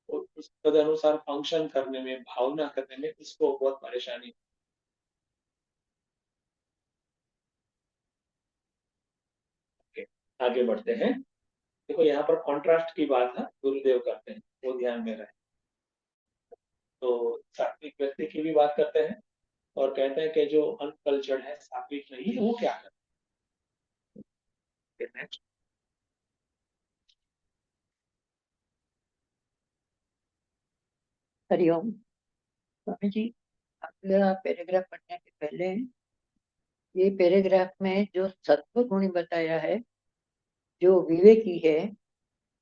और उस तदनुसार फंक्शन करने में, भावना करने में इसको बहुत परेशानी। ओके, आगे बढ़ते हैं। देखो यहाँ पर कॉन्ट्रास्ट की बात है गुरुदेव करते हैं, वो ध्यान में रहे। तो सात्विक व्यक्ति की भी बात करते हैं और कहते हैं कि जो अनकल्चर्ड है, सात्विक नहीं है, वो क्या करते हैं। हरिओम स्वामी जी। अगला पैराग्राफ पढ़ने के पहले ये पैराग्राफ में जो सत्व गुण बताया है, जो विवेकी है,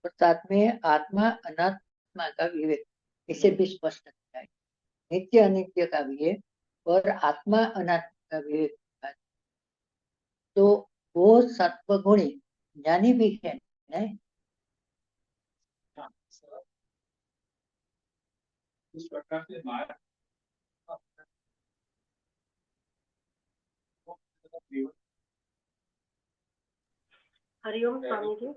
और साथ में आत्मा अनात्मा का विवेक, इसे भी स्पष्ट किया है। नित्य अनित्य का विवेक और आत्मा अनात्मा का विवेक। तो वो सत्व गुणी ज्ञानी भी है, नहीं? हाँ, इस प्रकार से बात हरिओम स्वामी जी,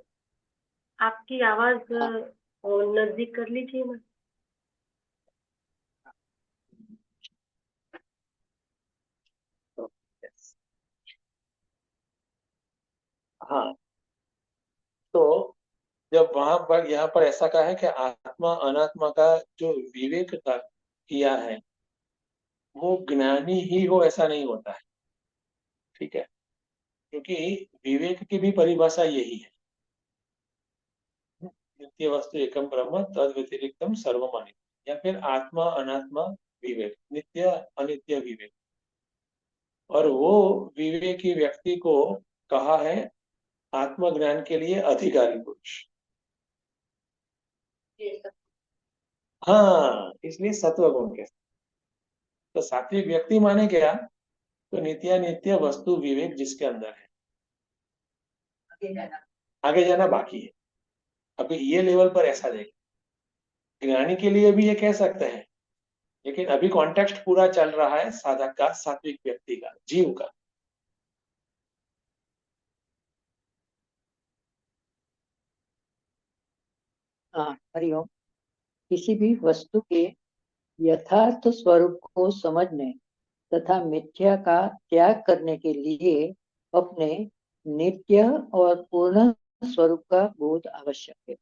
आपकी आवाज नजदीक कर लीजिए ना। हाँ, तो जब वहां पर यहाँ पर ऐसा कहा है कि आत्मा अनात्मा का जो विवेक किया है, वो ज्ञानी ही हो ऐसा नहीं होता है, ठीक है। क्योंकि विवेक की भी परिभाषा यही है, नित्य वस्तु एकम ब्रह्म तद व्यतिरिक्तम सर्वम अनित्य, या फिर आत्मा अनात्मा विवेक, नित्य अनित्य विवेक। और वो विवेकी व्यक्ति को कहा है आत्मज्ञान के लिए अधिकारी पुरुष। हाँ, इसलिए सत्व गुण के। तो सात्विक व्यक्ति माने क्या, तो नित्य वस्तु विवेक जिसके अंदर है, आगे जाना बाकी है। अभी ये लेवल पर ऐसा देखें, ज्ञानी के लिए भी ये कह सकते हैं, लेकिन अभी कॉन्टेक्स्ट पूरा चल रहा है साधक का, सात्विक व्यक्ति का, जीव का। हाँ, हरिओम। किसी भी वस्तु के यथार्थ स्वरूप को समझने तथा मिथ्या का त्याग करने के लिए अपने नित्य और पूर्ण स्वरूप का बोध आवश्यक है।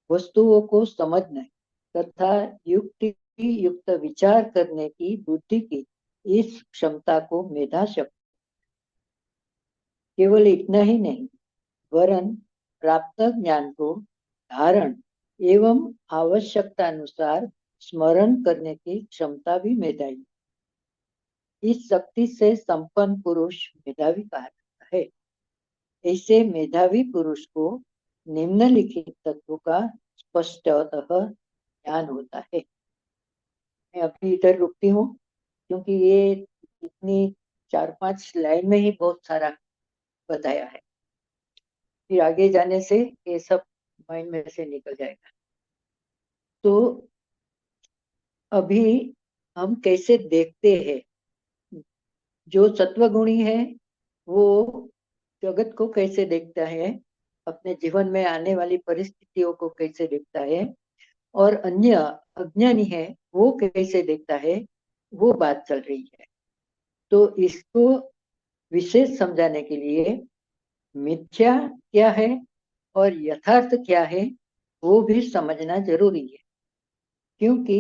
वस्तुओं को समझने तथा युक्ति युक्त विचार करने की बुद्धि की इस क्षमता को मेधा शक्ति। केवल इतना ही नहीं, वरन प्राप्त ज्ञान को धारण एवं आवश्यकता अनुसार स्मरण करने की क्षमता भी मेधावी। इस शक्ति से संपन्न पुरुष मेधावी कहा जाता है। ऐसे मेधावी पुरुष को निम्नलिखित तत्वों का स्पष्टतः ज्ञान होता है। मैं अभी इधर रुकती हूँ, क्योंकि ये इतनी 4-5 लाइन में ही बहुत सारा बताया है। फिर आगे जाने से ये सब माइंड में से निकल जाएगा। तो अभी हम कैसे देखते हैं, जो सत्वगुणी है वो जगत को कैसे देखता है, अपने जीवन में आने वाली परिस्थितियों को कैसे देखता है, और अन्य अज्ञानी है वो कैसे देखता है, वो बात चल रही है। तो इसको विशेष समझाने के लिए मिथ्या क्या है और यथार्थ क्या है वो भी समझना जरूरी है। क्योंकि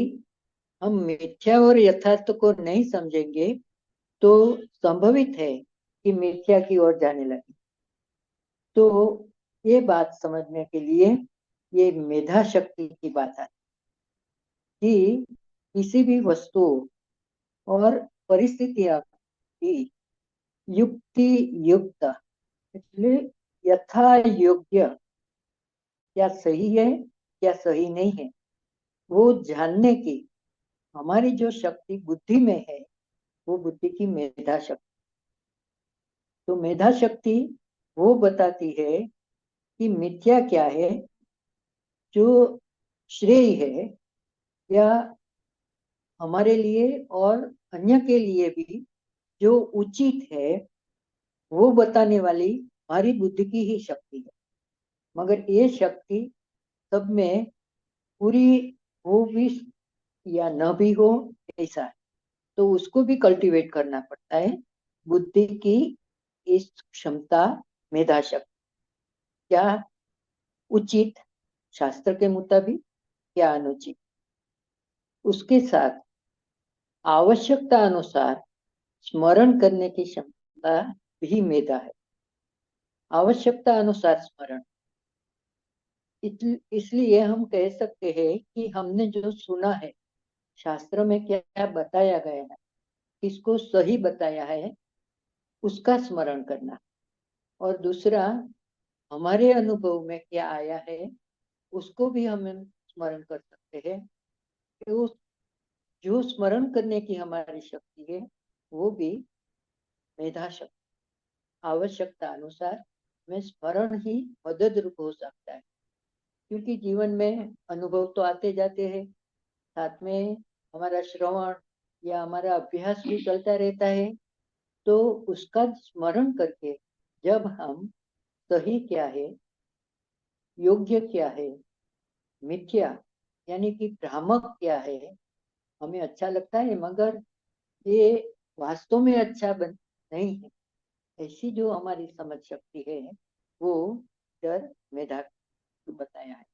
हम मिथ्या और यथार्थ को नहीं समझेंगे तो संभवित है कि मिथ्या की ओर जाने लगे। तो ये बात समझने के लिए ये मेधा शक्ति की बात है कि किसी भी वस्तु और परिस्थितियां की युक्ति युक्त, इसलिए यथा योग्य क्या सही है क्या सही नहीं है वो जानने की हमारी जो शक्ति बुद्धि में है वो बुद्धि की मेधा शक्ति। तो मेधा शक्ति वो बताती है कि मिथ्या क्या है, जो श्रेय है या हमारे लिए और अन्य के लिए भी जो उचित है वो बताने वाली हमारी बुद्धि की ही शक्ति है। मगर ये शक्ति सब में पूरी हो भी या न भी हो ऐसा है, तो उसको भी कल्टीवेट करना पड़ता है। बुद्धि की इस क्षमता मेधा शक्ति क्या उचित शास्त्र के मुताबिक क्या अनुचित, उसके साथ आवश्यकता अनुसार स्मरण करने की क्षमता भी मेधा है। आवश्यकता अनुसार स्मरण, इसलिए हम कह सकते हैं कि हमने जो सुना है शास्त्र में क्या क्या बताया गया है, किसको सही बताया है उसका स्मरण करना, और दूसरा हमारे अनुभव में क्या आया है उसको भी हम स्मरण कर सकते हैं। कि उस जो स्मरण करने की हमारी शक्ति है वो भी मेधा शक्ति, आवश्यकता अनुसार में स्मरण ही मदद रूप हो सकता है। क्योंकि जीवन में अनुभव तो आते जाते हैं, साथ में हमारा श्रवण या हमारा अभ्यास भी चलता रहता है। तो उसका स्मरण करके जब हम सही क्या है योग्य क्या है मिथ्या यानी कि भ्रामक क्या है हमें अच्छा लगता है मगर ये वास्तव में अच्छा नहीं है, ऐसी जो हमारी समझ शक्ति है वो डर मेधा बताया है।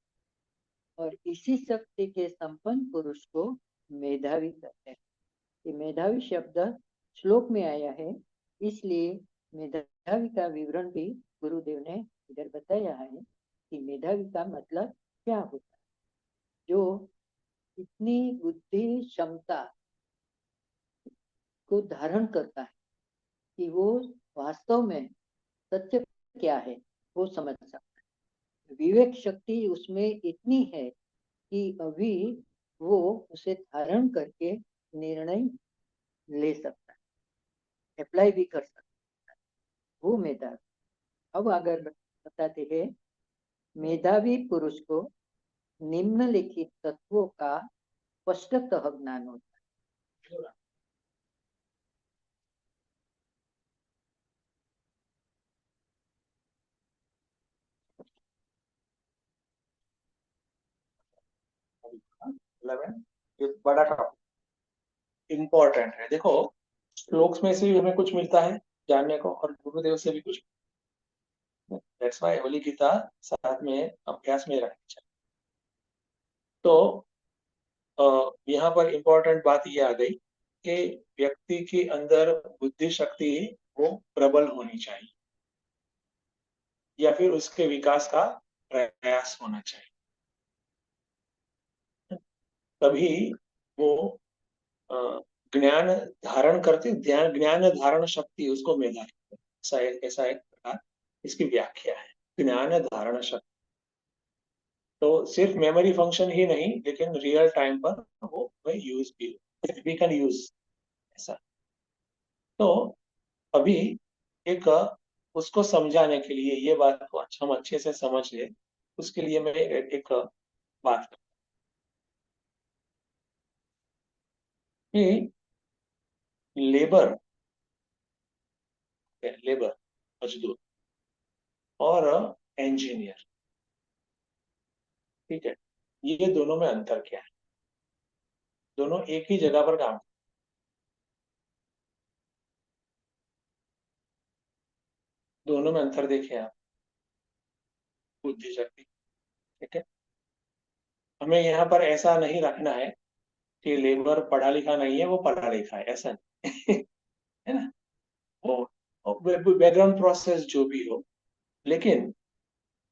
और इसी शक्ति के संपन्न पुरुष को मेधावी कहते हैं। ये मेधावी शब्द श्लोक में आया है, इसलिए मेधावी का विवरण भी गुरुदेव ने इधर बताया है कि मेधावी का मतलब क्या होता है। जो इतनी बुद्धि क्षमता को धारण करता है कि वो वास्तव में सत्य क्या है वो समझ सकता है। विवेक शक्ति उसमें इतनी है कि अभी वो उसे धारण करके निर्णय ले सकता है, अप्लाई भी कर सकता है, वो मेधावी। अब अगर बताते हैं मेधावी पुरुष को निम्नलिखित तत्वों का स्पष्टतः ज्ञान होता है। ये बड़ा टॉपिक इम्पोर्टेंट है। देखो श्लोक्स में से भी हमें कुछ मिलता है जानने को और गुरुदेव से भी कुछ। दैट्स व्हाई होली गीता साथ में अभ्यास में रखनी चाहिए। तो यहाँ पर इम्पोर्टेंट बात ये आ गई कि व्यक्ति के अंदर बुद्धि शक्ति वो प्रबल होनी चाहिए या फिर उसके विकास का प्रयास होना चाहिए, तभी वो ज्ञान धारण करती। ज्ञान धारण शक्ति उसको मेधा ऐसा एक प्रकार इसकी व्याख्या है, ज्ञान धारण शक्ति। तो सिर्फ मेमोरी फंक्शन ही नहीं लेकिन रियल टाइम पर वो यूज भी वी कैन यूज ऐसा। तो अभी एक उसको समझाने के लिए ये बात को हम अच्छे से समझ ले, उसके लिए मैं एक बात कि लेबर लेबर मजदूर और इंजीनियर, ठीक है, ये दोनों में अंतर क्या है? दोनों एक ही जगह पर काम, दोनों में अंतर देखें आप, बुद्धि शक्ति, ठीक है। हमें यहाँ पर ऐसा नहीं रखना है कि लेबर पढ़ा लिखा नहीं है, वो पढ़ा लिखा है, ऐसा नहीं है ना। वो बैकग्राउंड प्रोसेस जो भी हो, लेकिन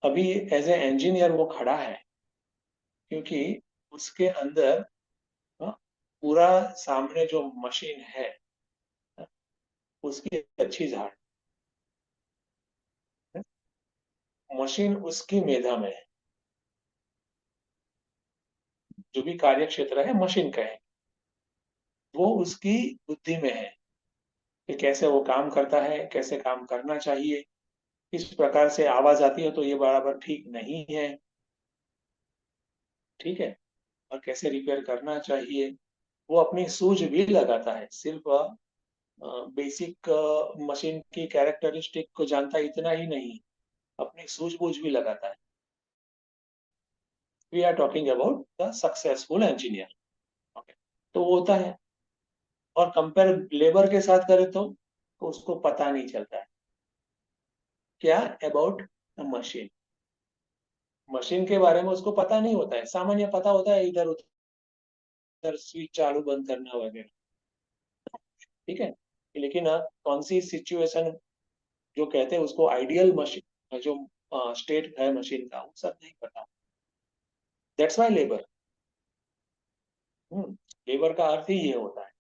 अभी एज ए इंजीनियर वो खड़ा है, क्योंकि उसके अंदर हाँ, पूरा सामने जो मशीन है उसकी अच्छी झाड़, मशीन उसकी मेधा में है, जो भी कार्य क्षेत्र है मशीन का है, वो उसकी बुद्धि में है कि कैसे वो काम करता है, कैसे काम करना चाहिए, किस प्रकार से आवाज आती है तो ये बराबर ठीक नहीं है, ठीक है, और कैसे रिपेयर करना चाहिए। वो अपनी सूझ भी लगाता है, सिर्फ बेसिक मशीन की कैरेक्टरिस्टिक को जानता इतना ही नहीं, अपनी सूझबूझ भी लगाता है। We are talking about the successful engineer, okay. तो वो होता है, और कंपेयर लेबर के साथ करें तो उसको पता नहीं चलता है क्या अबाउट मशीन, मशीन के बारे में उसको पता नहीं होता है, सामान्य पता होता है इधर उधर स्विच चालू बंद करना वगैरह, ठीक है। लेकिन कौन सी सिचुएशन जो कहते हैं उसको आइडियल मशीन, जो स्टेट है मशीन का, वो सब नहीं पता। दैट्स वाई लेबर, लेबर का अर्थ ही ये होता है,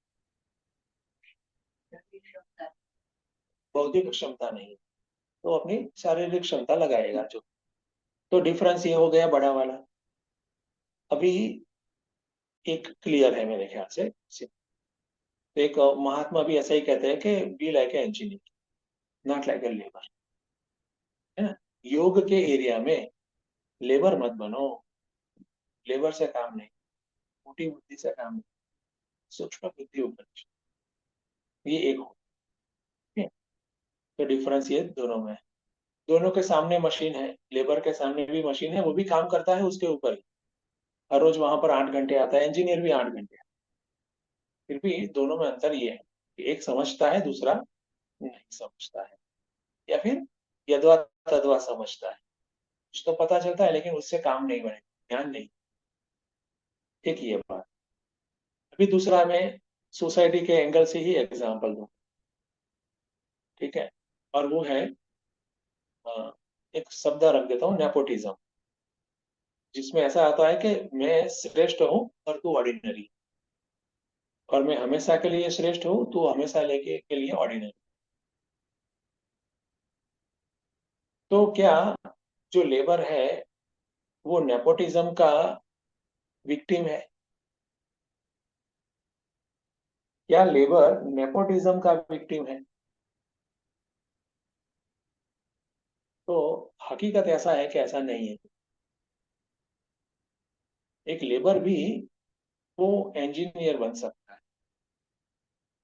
बौद्धिक क्षमता नहीं, तो अपनी शारीरिक क्षमता लगाएगा जो। तो डिफरेंस ये हो गया बड़ा वाला। अभी एक क्लियर है मेरे ख्याल से। तो एक महात्मा भी ऐसा ही कहते हैं कि be like a engineer, not like a labour, है ना। योग के एरिया में लेबर मत बनो, लेबर से काम नहीं, मोटी बुद्धि से काम नहीं, सूक्ष्म बुद्धि उपनिषद, ये एक हो, ठीक है। तो डिफरेंस ये दोनों में है। दोनों के सामने मशीन है, लेबर के सामने भी मशीन है, वो भी काम करता है उसके ऊपर ही, हर रोज वहां पर 8 घंटे आता है, इंजीनियर भी 8 घंटे, फिर भी दोनों में अंतर ये है कि एक समझता है, दूसरा नहीं समझता है, या फिर यदवा तदवा समझता है, कुछ तो पता चलता है लेकिन उससे काम नहीं बने, ध्यान नहीं। एक ये बात। अभी दूसरा मैं सोसाइटी के एंगल से ही एग्जांपल दूं, ठीक है। और वो है एक शब्द रख देता हूँ, नेपोटिज्म, जिसमें ऐसा आता है कि मैं श्रेष्ठ हूँ और तू ऑर्डिनरी, और मैं हमेशा के लिए श्रेष्ठ हूँ, तू हमेशा लेके के लिए ऑर्डिनरी। तो क्या जो लेबर है वो नेपोटिज्म का विक्टिम है? क्या लेबर नेपोटिज्म का विक्टिम है? तो हकीकत ऐसा है कि ऐसा नहीं है। एक लेबर भी वो इंजीनियर बन सकता है,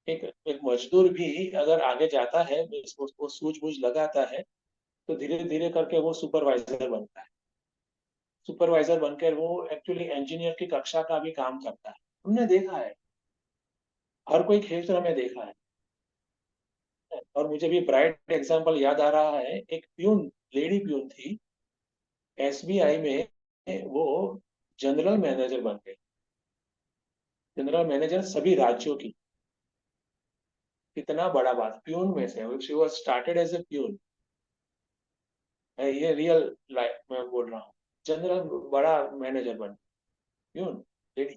एक एक मजदूर भी अगर आगे जाता है, उसको सूझबूझ लगाता है, तो धीरे धीरे करके वो सुपरवाइजर बनता है। सुपरवाइजर बनकर वो एक्चुअली इंजीनियर की कक्षा का भी काम करता है। हमने देखा है, हर कोई क्षेत्र में देखा है। और मुझे भी ब्राइट एग्जांपल याद आ रहा है, एक प्यून, लेडी प्यून थी एसबीआई में, वो जनरल मैनेजर बन गई, जनरल मैनेजर सभी राज्यों की। कितना बड़ा बात, प्यून में से she was started as a peon, ये रियल लाइफ में बोल रहा हूँ, जनरल बड़ा मैनेजर बन, प्यून लेडी,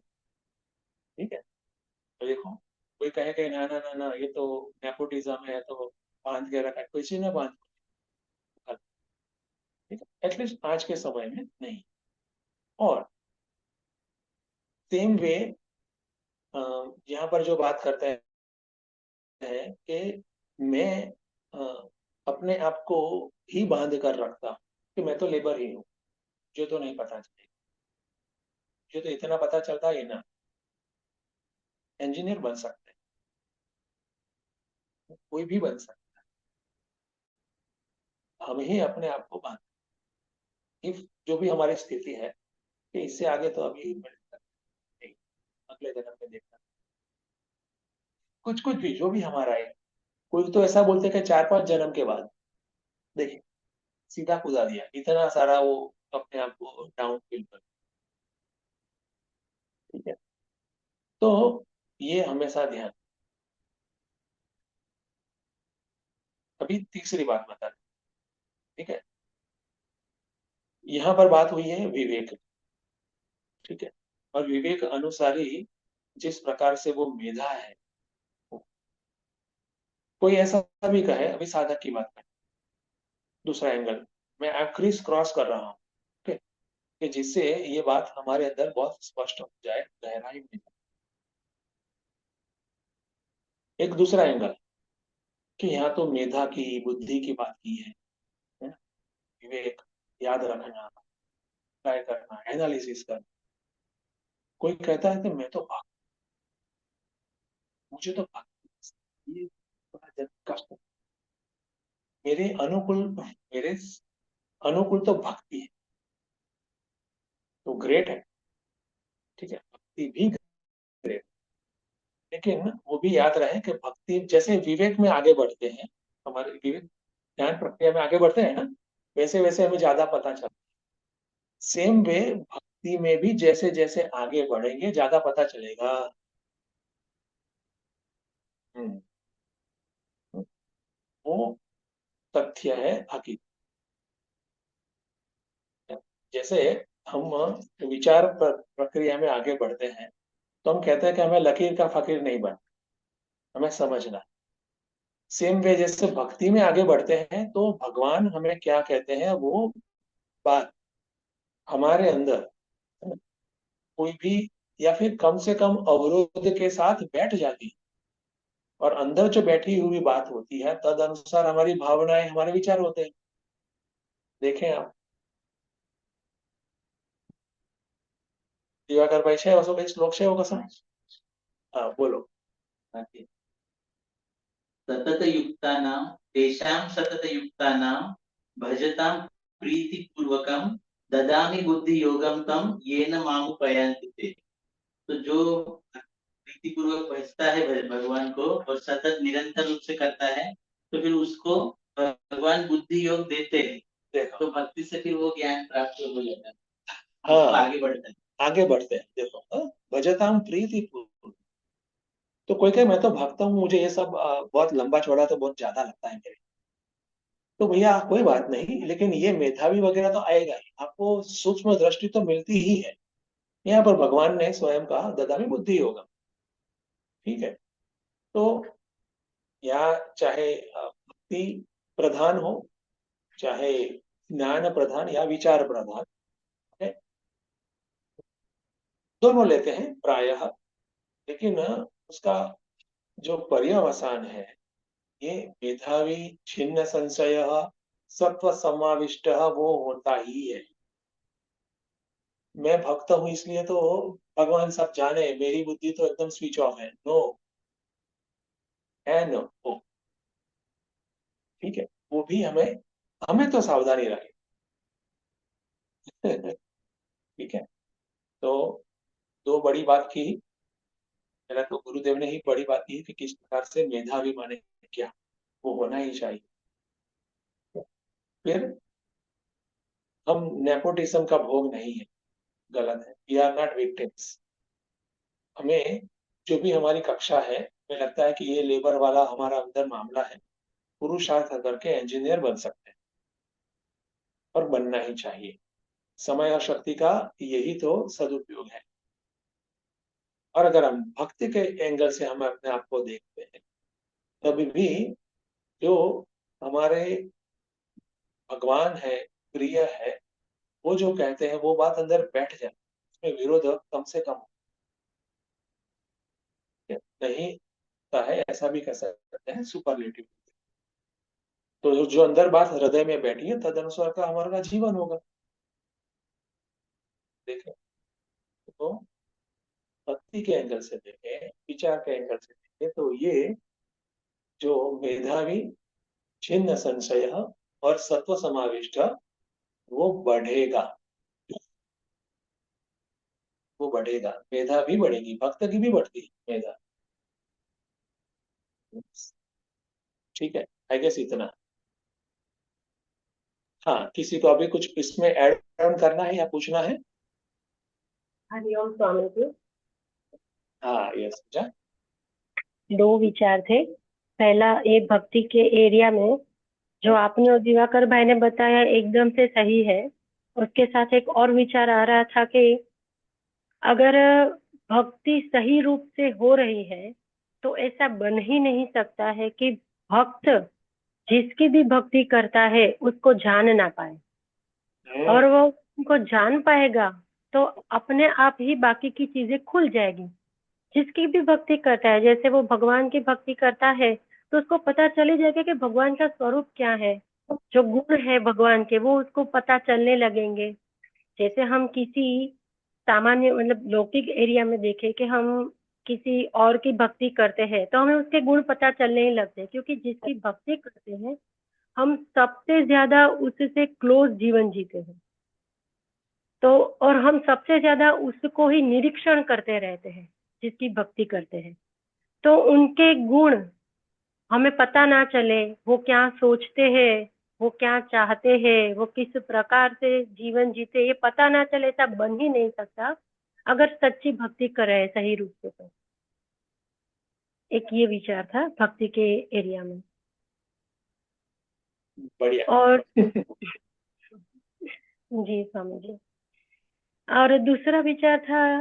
ठीक है। तो देखो, कोई कहे कि ना ना ना ना ये तो नेपोटिज्म है, तो बांध के रखा है, किसी ने बांध के रखा, ठीक है, एटलीस्ट आज के समय में नहीं। और सेम वे यहाँ पर जो बात करते हैं कि मैं अपने आप को ही बांध कर रखता हूँ कि मैं तो लेबर ही हूँ, मुझे तो नहीं पता चलेगा, मुझे तो इतना पता चलता है ना। इंजीनियर बन सकते हैं, कोई भी बन सकता है, हम ही अपने आप को बांध, इफ जो भी हमारी स्थिति है कि इससे आगे तो अभी मिल सकते नहीं, अगले जन्म में देखना, कुछ कुछ भी जो भी हमारा है। कोई तो ऐसा बोलते कि 4-5 जन्म के बाद, देखिए सीधा कुदा दिया, इतना सारा वो अपने आप को डाउन फील कर, ठीक है। तो ये हमेशा ध्यान। अभी तीसरी बात बता दें, ठीक है। यहाँ पर बात हुई है विवेक, ठीक है, और विवेक अनुसार ही जिस प्रकार से वो मेधा है। कोई ऐसा भी कहे, अभी साधक की बात करें, दूसरा एंगल मैं क्रिस क्रॉस कर रहा हूँ, ठीक है, कि जिससे ये बात हमारे अंदर बहुत स्पष्ट हो जाए, गहराई में। एक दूसरा एंगल कि यहाँ तो मेधा की, बुद्धि की बात की है ना? विवेक, याद रखना, ट्राई करना, एनालिसिस करना। कोई कहता है कि मैं तो मुझे तो ये बड़ा कष्ट, मेरे अनुकूल तो भक्ति है, तो ग्रेट है, ठीक है, भक्ति भी ग्रेट। लेकिन वो भी याद रहे कि भक्ति जैसे विवेक में आगे बढ़ते हैं, हमारे विवेक ज्ञान प्रक्रिया में आगे बढ़ते हैं ना, वैसे वैसे हमें ज्यादा पता चलता है। सेम वे भक्ति में भी जैसे जैसे आगे बढ़ेंगे ज्यादा पता चलेगा। हम्म, वो तथ्य है हकीकत। जैसे हम विचार प्रक्रिया में आगे बढ़ते हैं तो हम कहते हैं कि हमें लकीर का फकीर नहीं बनना, हमें समझना। सेम वे जैसे भक्ति में आगे बढ़ते हैं तो भगवान हमें क्या कहते हैं वो बात हमारे अंदर कोई भी, या फिर कम से कम अवरोध के साथ बैठ जाती है, और अंदर जो बैठी हुई बात होती है तद अनुसार हमारी भावनाएं, हमारे विचार होते हैं। देखें आप, दिवाकर भाई छे वसो कई श्लोक छे वो कसम। हाँ बोलो। सततयुक्तानां तेषां सततयुक्तानां भजतां प्रीतिपूर्वकं ददामि बुद्धियोगं तं येन मामुपयान्ति ते। तो जो प्रीतिपूर्वक भजता है भगवान को और सतत निरंतर रूप से करता है, तो फिर उसको भगवान बुद्धि योग देते हैं। देखो, तो भक्ति से फिर वो ज्ञान प्राप्त हो जाता है, उसको हाँ आगे बढ़ता है। आगे बढ़ते हैं। देखो भजताम प्रीति पूर्वक। तो कोई कहे मैं तो भक्त हूँ, मुझे ये सब बहुत लंबा चौड़ा तो बहुत ज्यादा लगता है मेरे। तो भैया कोई बात नहीं, लेकिन ये मेधावी वगैरह तो आएगा ही, आपको सूक्ष्म दृष्टि तो मिलती ही है। यहाँ पर भगवान ने स्वयं कहा ददामि बुद्धि योगम, ठीक है। तो या चाहे भक्ति प्रधान हो, चाहे ज्ञान प्रधान या विचार प्रधान है, दोनों लेते हैं प्रायः। लेकिन उसका जो पर्यवसान है, ये मेधावी छिन्न संशय सत्व समाविष्ट वो होता ही है। मैं भक्त हूं इसलिए तो भगवान सब जाने, मेरी बुद्धि तो एकदम स्विच ऑफ है, नो है नो। ठीक है, वो भी हमें हमें तो सावधानी रखे। ठीक है, तो दो बड़ी बात की। पहले तो गुरुदेव ने ही बड़ी बात की कि किस प्रकार से मेधावी माने क्या, वो होना ही चाहिए। फिर हम नेपोटिज्म का भोग नहीं है, गलत है, वी आर नॉट विक्टिम्स। हमें जो भी हमारी कक्षा है, हमें लगता है कि ये लेबर वाला हमारा अंदर मामला है, पुरुषार्थ करके इंजीनियर बन सकते हैं, और बनना ही चाहिए। समय और शक्ति का यही तो सदुपयोग है। और अगर हम भक्ति के एंगल से हम अपने आप को देखते हैं, तभी भी जो हमारे भगवान है, प्रिय है, वो जो कहते हैं वो बात अंदर बैठ जाए, उसमें विरोध कम से कम नहीं होता है, ऐसा भी कह सकते हैं सुपरलेटिव। तो जो अंदर बात हृदय में बैठी है तद अनुसार का हमारा जीवन होगा। देखें, तो भक्ति के एंगल से देखें, विचार के एंगल से देखें, तो ये जो मेधावी छिन्न संशय और सत्व समाविष्ट वो बढ़ेगा, वो बढ़ेगा। मेधा भी बढ़ेगी, भक्त की भी बढ़ती है मेधा। ठीक है, आई गेस इतना। हाँ, किसी को अभी कुछ इसमें ऐड ऑन करना है या पूछना है? हरिओम स्वामी जी। हाँ यस जा। दो विचार थे। पहला, ये भक्ति के एरिया में जो आपने और दिवाकर भाई ने बताया एकदम से सही है। उसके साथ एक और विचार आ रहा था कि अगर भक्ति सही रूप से हो रही है तो ऐसा बन ही नहीं सकता है कि भक्त जिसकी भी भक्ति करता है उसको जान ना पाए। और वो उनको जान पाएगा तो अपने आप ही बाकी की चीजें खुल जाएगी। जिसकी भी भक्ति करता है, जैसे वो भगवान की भक्ति करता है तो उसको पता चल ही जाएगा कि भगवान का स्वरूप क्या है, जो गुण है भगवान के वो उसको पता चलने लगेंगे। जैसे हम किसी सामान्य मतलब लौकिक एरिया में देखें कि हम किसी और की भक्ति करते हैं तो हमें उसके गुण पता चलने ही लगते हैं, क्योंकि जिसकी भक्ति करते हैं हम सबसे ज्यादा उससे क्लोज जीवन जीते हैं। तो और हम सबसे ज्यादा उसको ही निरीक्षण करते रहते हैं जिसकी भक्ति करते हैं। तो उनके गुण हमें पता ना चले, वो क्या सोचते हैं, वो क्या चाहते हैं, वो किस प्रकार से जीवन जीते, ये पता ना चले, ऐसा बन ही नहीं सकता अगर सच्ची भक्ति कर रहे हैं सही रूप से। तो एक ये विचार था भक्ति के एरिया में। बढ़िया। और जी स्वामी जी, और दूसरा विचार था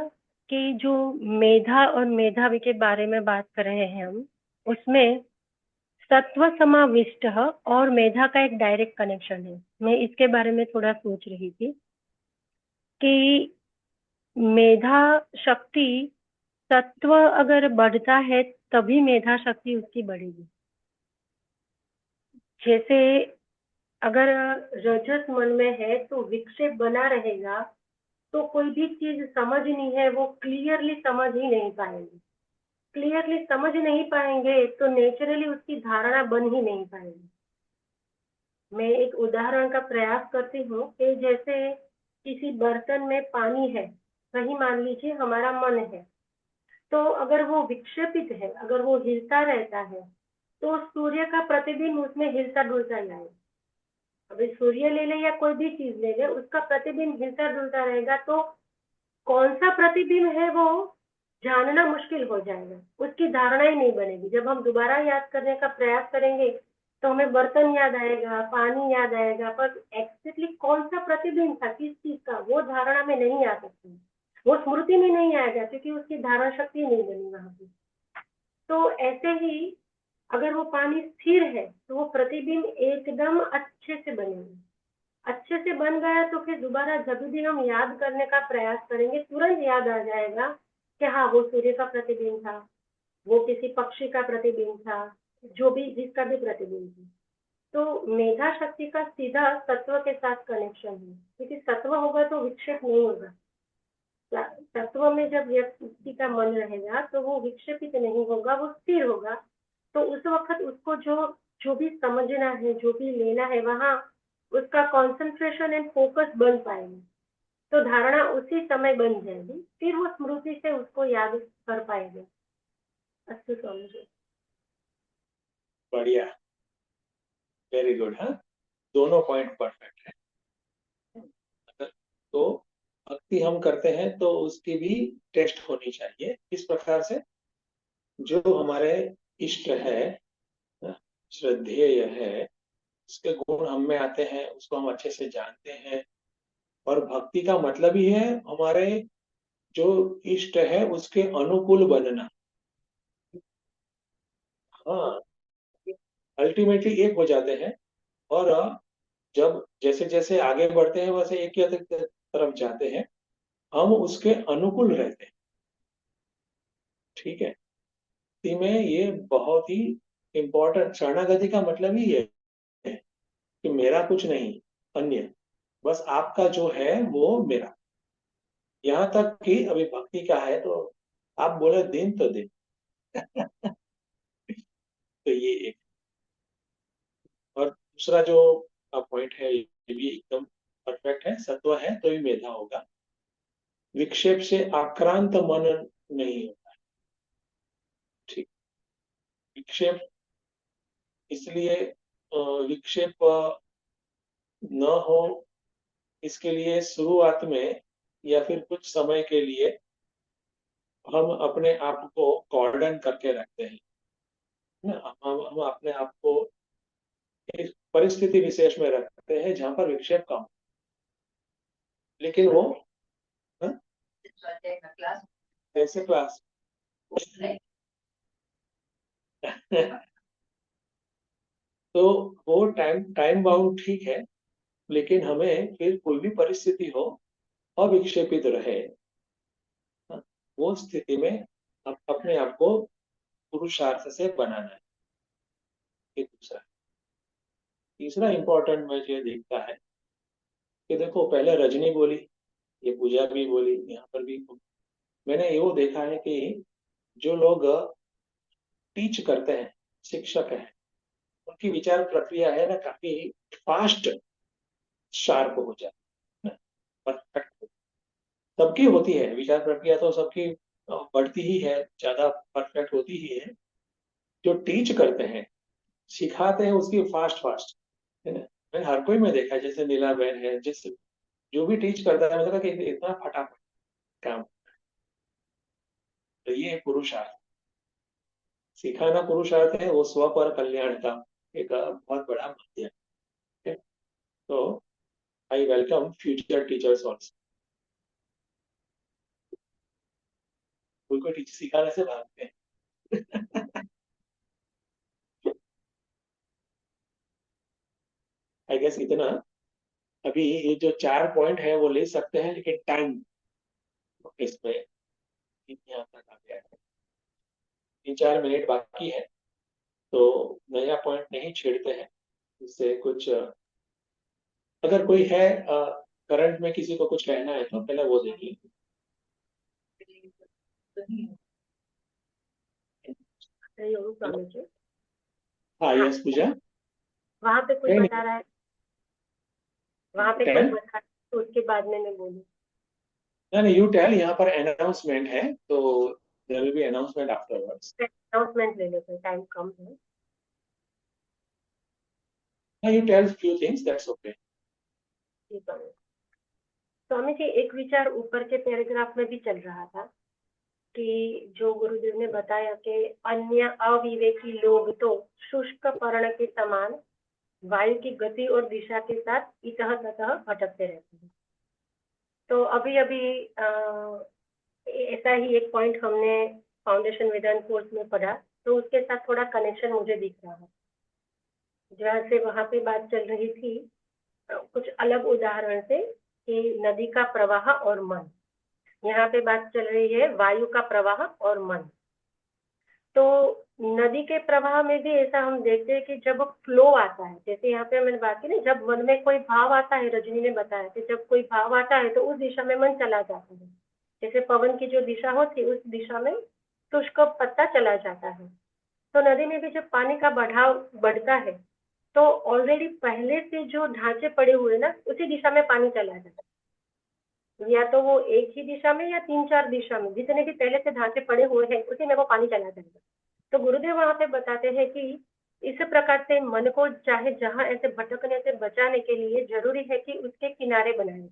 कि जो मेधा और मेधावी के बारे में बात कर रहे हैं हम, उसमें सत्व समाविष्ट और मेधा का एक डायरेक्ट कनेक्शन है। मैं इसके बारे में थोड़ा सोच रही थी कि मेधा शक्ति, सत्व अगर बढ़ता है तभी मेधा शक्ति उसकी बढ़ेगी। जैसे अगर रजस मन में है तो विक्षेप बना रहेगा तो कोई भी चीज समझनी है वो क्लियरली समझ ही नहीं पाएंगे। क्लियरली समझ नहीं पाएंगे तो नेचुरली उसकी धारणा बन ही नहीं पाएगी। मैं एक उदाहरण का प्रयास करती हूँ कि जैसे किसी बर्तन में पानी है, वही मान लीजिए हमारा मन है, तो अगर वो विक्षेपित है, अगर वो हिलता रहता है तो सूर्य का प्रतिबिंब उसमें हिलता डुलता जाएगा। अभी सूर्य ले ले या कोई भी चीज ले ले, उसका प्रतिबिंब हिलता डुलता रहेगा तो कौन सा प्रतिबिंब है वो जानना मुश्किल हो जाएगा, उसकी धारणा ही नहीं बनेगी। जब हम दोबारा याद करने का प्रयास करेंगे तो हमें बर्तन याद आएगा, पानी याद आएगा, पर एक्जेक्टली कौन सा प्रतिबिंब था किस चीज का वो धारणा में नहीं आ सकती, वो स्मृति में नहीं आएगा क्योंकि उसकी धारण शक्ति नहीं बनी वहां पे। तो ऐसे ही अगर वो पानी स्थिर है तो वो प्रतिबिंब एकदम अच्छे से बनेगा। अच्छे से बन गया तो फिर दोबारा जब भी हम याद करने का प्रयास करेंगे तुरंत याद आ जाएगा कि हाँ वो सूर्य का प्रतिबिंब था, वो किसी पक्षी का प्रतिबिंब था, जो भी जिसका भी प्रतिबिंब था। तो मेधा शक्ति का सीधा तत्व के साथ कनेक्शन है, क्योंकि तत्व होगा तो विक्षेप नहीं होगा। तत्व में जब व्यक्ति का मन रहेगा तो वो विक्षेपित नहीं होगा, वो स्थिर होगा। तो उस वक्त उसको जो जो भी समझना है, जो भी लेना है, वहां उसका कंसंट्रेशन एंड फोकस बन पाएगा। तो धारणा उसी समय बन जाएगी, फिर वो स्मृति से उसको याद कर पाएगा। अस्तु स्वामी जी। बढ़िया, वेरी गुड। हाँ, दोनों पॉइंट परफेक्ट है। अगर तो भक्ति हम करते हैं तो उसकी भी टेस्ट होनी चाहिए। इस प्रकार से जो हमारे इष्ट है, श्रद्धेय है, उसके गुण हम में आते हैं, उसको हम अच्छे से जानते हैं। और भक्ति का मतलब ही है हमारे जो इष्ट है उसके अनुकूल बनना। हाँ, अल्टीमेटली एक हो जाते हैं। और जब जैसे जैसे आगे बढ़ते हैं वैसे एक ही तरफ जाते हैं, हम उसके अनुकूल रहते हैं। ठीक है, भक्ति में ये बहुत ही इम्पोर्टेंट, शरणागति का मतलब ही ये है कि मेरा कुछ नहीं, अन्य, बस आपका जो है वो मेरा। यहाँ तक कि अभी भक्ति का है तो आप बोले दिन तो दिन। तो ये एक। और दूसरा जो पॉइंट है ये भी एकदम परफेक्ट है। सत्व है तो ही मेधा होगा। विक्षेप से आक्रांत मन नहीं होता। ठीक, विक्षेप इसलिए विक्षेप न हो इसके लिए शुरुआत में या फिर कुछ समय के लिए हम अपने आप को कॉर्डन करके रखते हैं ना, हम अपने आप को एक परिस्थिति विशेष में रखते हैं जहां पर विक्षेप कम हो। लेकिन वो हाँ, ऐसे क्लास तो वो टाइम बाउंड ठीक है, लेकिन हमें फिर कोई भी परिस्थिति हो अविक्षेपित रहे, हाँ, वो स्थिति में अपने आप को पुरुषार्थ से बनाना है। ये दूसरा। तीसरा इंपॉर्टेंट मुझे ये दिखता है कि देखो, पहले रजनी बोली, ये पूजा भी बोली, यहाँ पर भी मैंने वो देखा है कि जो लोग टीच करते हैं, शिक्षक हैं, उनकी विचार प्रक्रिया है ना काफी फास्ट, शार्प हो जाती है, परफेक्ट। सबकी होती है विचार प्रक्रिया, तो सबकी बढ़ती ही है, ज्यादा परफेक्ट होती ही है। जो टीच करते हैं, सिखाते हैं, उसकी फास्ट फास्ट है ना। मैंने हर कोई में देखा है, जैसे नीला बहन है, जिस जो भी टीच करता है, मुझे लगा कि इतना फटाफट काम। तो ये पुरुषार्थ, सिखाना पुरुषार्थ है, वो स्व पर कल्याण का एक बहुत बड़ा माध्यम है। तो I welcome future teachers also. कोई कोई टीचर सिखाने से भागते हैं। आई गेस इतना। अभी ये जो 4 पॉइंट है वो ले सकते हैं, लेकिन टाइम इसमें यहाँ तक आ गया है। 3-4 मिनट बाकी है, तो नया पॉइंट नहीं छेड़ते हैं। इससे कुछ अगर कोई है करंट में किसी को कुछ कहना है तो पहले वो देखिए। स्वामी जी, हाँ, यस पूजा। वहां पे कोई बता रहा है, वहां पे कोई 10 बता रहा है, तो उसके बाद में मैं बोलूँ। नहीं, यू टेल, यहाँ पर अनाउंसमेंट है, तो there will be announcement afterwards. Announcement ले लेते हैं, टाइम कम है। You tell few things, that's okay. ठीक है स्वामी जी, एक विचार ऊपर के पैराग्राफ में भी चल रहा था कि जो गुरुदेव ने बताया कि अन्य अविवेकी लोग तो शुष्क पर्ण के समान वायु की गति और दिशा के साथ इतः ततः भटकते रहते हैं। तो अभी अभी ऐसा ही एक पॉइंट हमने फाउंडेशन वेदांत कोर्स में पढ़ा, तो उसके साथ थोड़ा कनेक्शन मुझे दिख रहा है। जहाँ से वहां पे बात चल रही थी कुछ अलग उदाहरण से कि नदी का प्रवाह और मन, यहाँ पे बात चल रही है वायु का प्रवाह और मन। तो नदी के प्रवाह में भी ऐसा हम देखते हैं कि जब फ्लो आता है, जैसे यहाँ पे मैंने बात की ना, जब मन में कोई भाव आता है, रजनी ने बताया कि जब कोई भाव आता है तो उस दिशा में मन चला जाता है। जैसे पवन की जो दिशा होती है उस दिशा में शुष्क पत्ता चला जाता है। तो नदी में भी जब पानी का बढ़ाव बढ़ता है तो ऑलरेडी पहले से जो ढांचे पड़े हुए ना, उसी दिशा में पानी चला जाता है। या तो वो एक ही दिशा में या 3-4 दिशा में, जितने भी पहले से ढांचे पड़े हुए हैं उसी में वो पानी चला जाएगा। तो गुरुदेव वहां पे बताते हैं कि इस प्रकार से मन को चाहे जहां ऐसे भटकने से बचाने के लिए जरूरी है कि उसके किनारे बनाए जाए,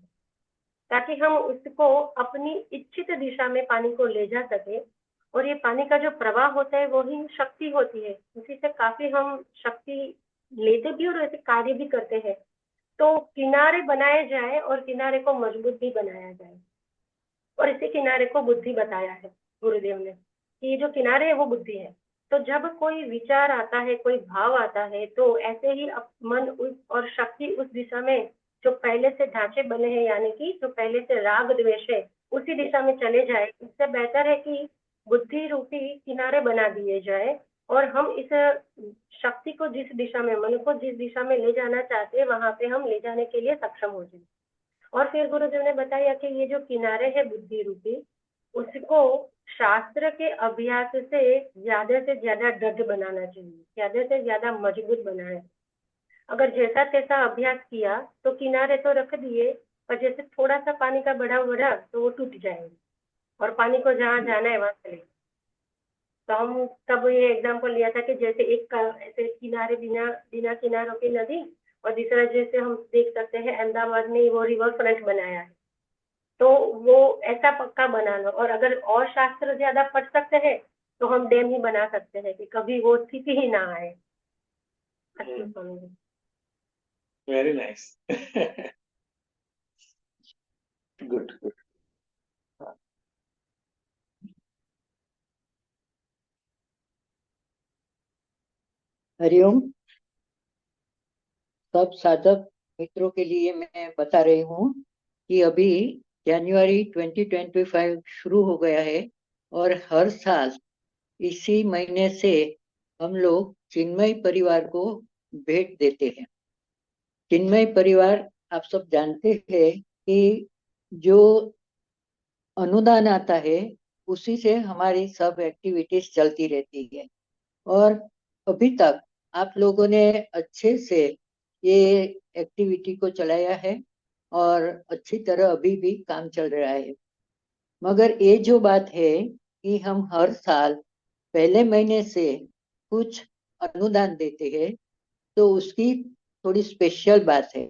ताकि हम उसको अपनी इच्छित दिशा में पानी को ले जा सके। और ये पानी का जो प्रवाह होता है वो ही शक्ति होती है, उसी से काफी हम शक्ति लेते भी और ऐसे कार्य भी करते हैं। तो किनारे बनाए जाए और किनारे को मजबूत भी बनाया जाए, और इसी किनारे को बुद्धि बताया है गुरुदेव ने कि ये जो किनारे है वो बुद्धि है। तो जब कोई विचार आता है, कोई भाव आता है, तो ऐसे ही मन उस और शक्ति उस दिशा में जो पहले से ढांचे बने हैं, यानी कि जो पहले से राग द्वेष है उसी दिशा में चले जाए। इससे बेहतर है कि बुद्धि रूपी किनारे बना दिए जाए और हम इस शक्ति को जिस दिशा में, मन को जिस दिशा में ले जाना चाहते हैं वहां पे हम ले जाने के लिए सक्षम हो जाए। और फिर गुरुदेव ने बताया कि ये जो किनारे है बुद्धि रूपी, उसको शास्त्र के अभ्यास से ज्यादा दृढ़ बनाना चाहिए, ज्यादा से ज्यादा मजबूत बनाए। अगर जैसा तैसा अभ्यास किया तो किनारे तो रख दिए, पर जैसे थोड़ा सा पानी का बढ़ाव बढ़ा तो वो टूट जाएंगे और पानी को जहाँ जाना है वहां चले। तो हम तब ये एग्जाम्पल लिया था कि जैसे एक ऐसे किनारे बिना बिना किनारों की नदी, और दूसरा जैसे हम देख सकते हैं अहमदाबाद में वो रिवर फ्रंट बनाया है। तो वो ऐसा पक्का बना लो। और अगर और शास्त्र ज्यादा पढ़ सकते हैं तो हम डैम ही बना सकते हैं कि कभी वो स्थिति ही ना आए। अच्छी समझ। Very nice. Good good. Hariom. सब साधक मित्रों के लिए मैं बता रही हूँ कि अभी जनवरी 2025 शुरू हो गया है और हर साल इसी महीने से हम लोग चिन्मय परिवार को भेंट देते हैं। चिन्मय परिवार आप सब जानते हैं कि जो अनुदान आता है उसी से हमारी सब एक्टिविटीज चलती रहती है। और अभी तक आप लोगों ने अच्छे से ये एक्टिविटी को चलाया है और अच्छी तरह अभी भी काम चल रहा है। मगर ये जो बात है कि हम हर साल पहले महीने से कुछ अनुदान देते हैं, तो उसकी थोड़ी स्पेशल बात है।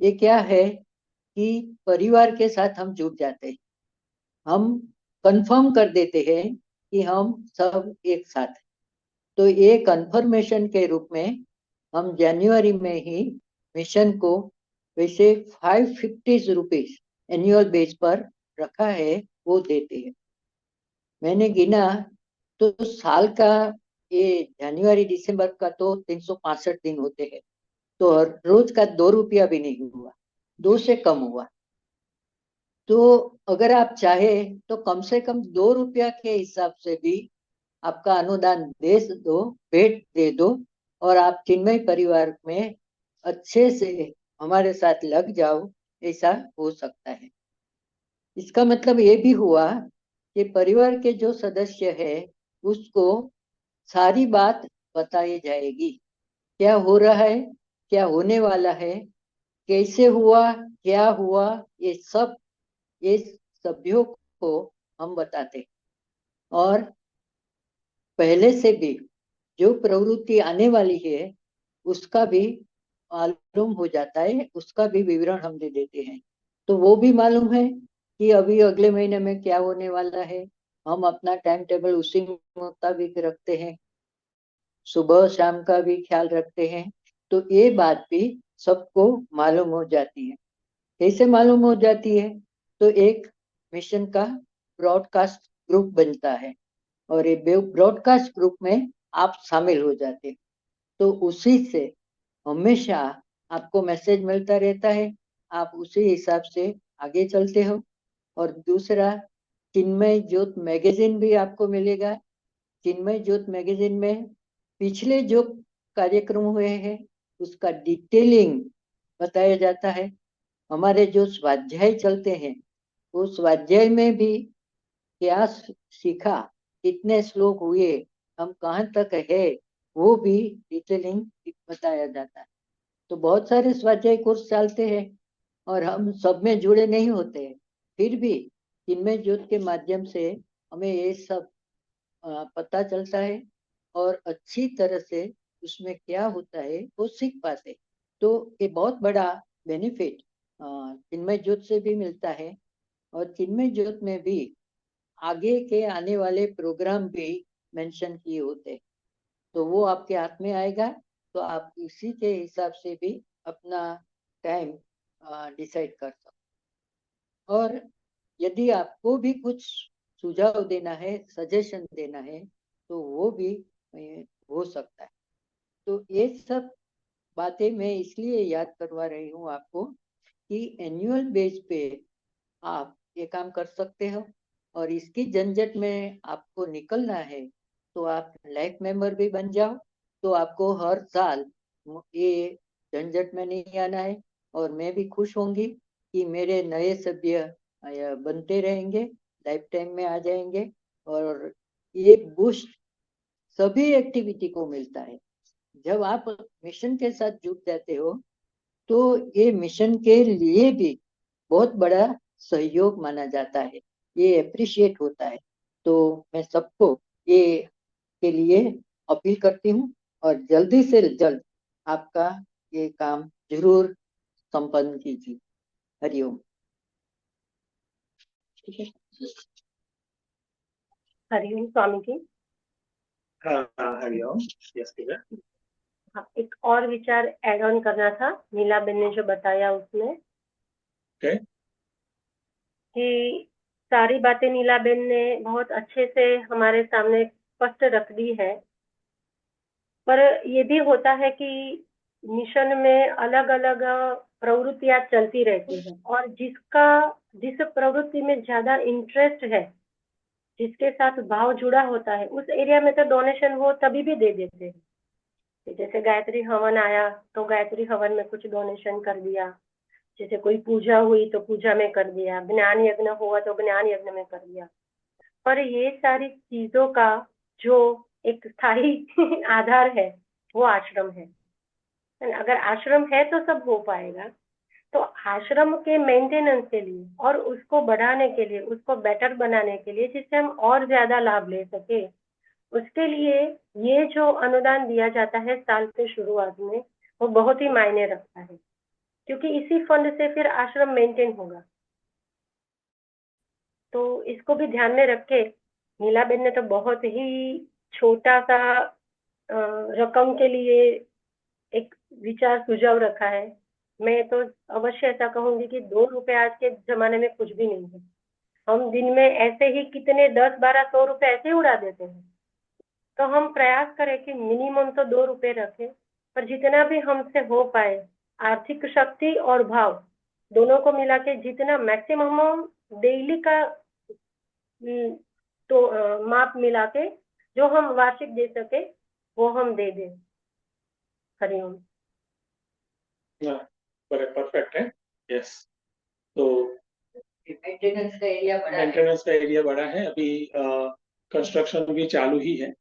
ये क्या है कि परिवार के साथ हम जुड़ जाते हैं, हम कंफर्म कर देते हैं कि हम सब एक साथ हैं। तो ये कंफर्मेशन के रूप में हम जनवरी में ही मिशन को वैसे 550 रुपीज एनुअल बेस पर रखा है, वो देते हैं। मैंने गिना तो साल का ये जनवरी दिसंबर का तो 365 दिन होते हैं, तो रोज का 2 रुपया भी नहीं हुआ, 2 से कम हुआ। तो अगर आप चाहे तो कम से कम 2 रुपया के हिसाब से भी आपका अनुदान दे दो, भेंट दे दो, और आप चिन्मय परिवार में अच्छे से हमारे साथ लग जाओ, ऐसा हो सकता है। इसका मतलब ये भी हुआ कि परिवार के जो सदस्य है उसको सारी बात बताई जाएगी, क्या हो रहा है, क्या होने वाला है, कैसे हुआ, क्या हुआ, ये सभ्यों को हम बताते। और पहले से भी जो प्रवृत्ति आने वाली है उसका भी मालूम हो जाता है, उसका भी विवरण हम दे देते हैं। तो वो भी मालूम है कि अभी अगले महीने में क्या होने वाला है। हम अपना टाइम टेबल उसी मुताबिक रखते हैं, सुबह शाम का भी ख्याल रखते हैं। तो ये बात भी सबको मालूम हो जाती है। कैसे मालूम हो जाती है? तो एक मिशन का ब्रॉडकास्ट ग्रुप बनता है और ये ब्रॉडकास्ट ग्रुप में आप शामिल हो जाते हैं। तो उसी से हमेशा आपको मैसेज मिलता रहता है, आप उसी हिसाब से आगे चलते हो। और दूसरा, चिन्मय ज्योत मैगजीन भी आपको मिलेगा। चिन्मय ज्योत मैगजीन में पिछले जो कार्यक्रम हुए हैं उसका डिटेलिंग बताया जाता है। हमारे जो स्वाध्याय चलते हैं वो स्वाध्याय में भी क्या सीखा, कितने श्लोक हुए, हम कहाँ तक है, वो भी डिटेलिंग बताया जाता है। तो बहुत सारे स्वाध्याय कोर्स चलते हैं और हम सब में जुड़े नहीं होते हैं, फिर भी चिन्मय ज्योत के माध्यम से हमें ये सब पता चलता है और अच्छी तरह से उसमें क्या होता है वो सीख पाते। तो ये बहुत बड़ा बेनिफिट चिन्मय ज्योत से भी मिलता है। और चिन्मय ज्योत में भी आगे के आने वाले प्रोग्राम भी मेंशन किए होते हैं, तो वो आपके हाथ में आएगा, तो आप इसी के हिसाब से भी अपना टाइम डिसाइड कर सकते। और यदि आपको भी कुछ सुझाव देना है, सजेशन देना है, तो वो भी हो सकता है। तो ये सब बातें मैं इसलिए याद करवा रही हूँ आपको कि एनुअल बेस पे आप ये काम कर सकते हो। और इसकी झंझट में आपको निकलना है तो आप लाइफ मेंबर भी बन जाओ, तो आपको हर साल ये झंझट में नहीं आना है। और मैं भी खुश होंगी कि मेरे नए सभ्य बनते रहेंगे, लाइफ टाइम में आ जाएंगे। और ये बूस्ट सभी एक्टिविटी को मिलता है। जब आप मिशन के साथ जुट जाते हो तो ये मिशन के लिए भी बहुत बड़ा सहयोग माना जाता है, ये अप्रिशिएट होता है। तो मैं सबको ये के लिए अपील करती हूँ और जल्दी से जल्द आपका ये काम जरूर संपन्न कीजिए। हरिओम। ठीक है। हरिओम स्वामी जी। हाँ हाँ, हरिओम। Yes teacher. हाँ, एक और विचार ऐड ऑन करना था नीलाबेन ने जो बताया उसमें ओके। कि सारी बातें नीलाबेन ने बहुत अच्छे से हमारे सामने स्पष्ट रख दी है, पर ये भी होता है कि मिशन में अलग अलग प्रवृत्तियां चलती रहती है और जिस प्रवृत्ति में ज्यादा इंटरेस्ट है, जिसके साथ भाव जुड़ा होता है, उस एरिया में तो डोनेशन वो तभी भी दे देते हैं। जैसे गायत्री हवन आया तो गायत्री हवन में कुछ डोनेशन कर दिया, जैसे कोई पूजा हुई तो पूजा में कर दिया, ज्ञान यज्ञ हुआ तो ज्ञान यज्ञ में कर दिया। पर ये सारी चीजों का जो एक स्थायी आधार है वो आश्रम है। अगर आश्रम है तो सब हो पाएगा। तो आश्रम के मेंटेनेंस के लिए और उसको बढ़ाने के लिए, उसको बेटर बनाने के लिए, जिससे हम और ज्यादा लाभ ले सके, उसके लिए ये जो अनुदान दिया जाता है साल के शुरुआत में, वो बहुत ही मायने रखता है, क्योंकि इसी फंड से फिर आश्रम मेंटेन होगा। तो इसको भी ध्यान में रख के नीलाबेन ने तो बहुत ही छोटा सा रकम के लिए एक विचार सुझाव रखा है। मैं तो अवश्य ऐसा कहूंगी कि 2 रुपए आज के जमाने में कुछ भी नहीं है। हम दिन में ऐसे ही कितने 10-12-100 रुपए ऐसे ही उड़ा देते हैं। तो हम प्रयास करें कि मिनिमम तो 2 रुपए रखें, पर जितना भी हमसे हो पाए, आर्थिक शक्ति और भाव दोनों को मिला के जितना मैक्सिमम हम डेली का तो माप मिला के जो हम वार्षिक दे सके वो हम दे दें। हरिओम। परफेक्ट है। यस। तो मेंटेनेंस का एरिया बड़ा है। मेंटेनेंस का एरिया बड़ा है, अभी कंस्ट्रक्शन भी चालू ही है।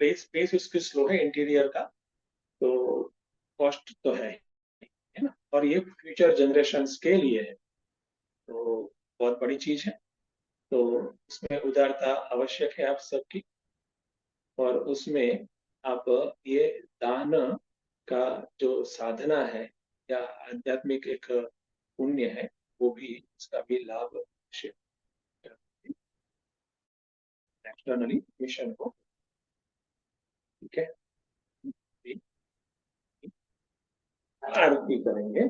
स्पेस उसकी स्लो है इंटीरियर का, तो कॉस्ट तो है ना, और ये फ्यूचर जनरेशन्स के लिए है, तो बहुत बड़ी चीज है। तो उसमें उदारता आवश्यक है आप सबकी, और उसमें आप ये दान का जो साधना है या आध्यात्मिक एक पुण्य है, वो भी उसका भी लाभ एक्सटर्नली मिशन को। ठीक है, आरती करेंगे।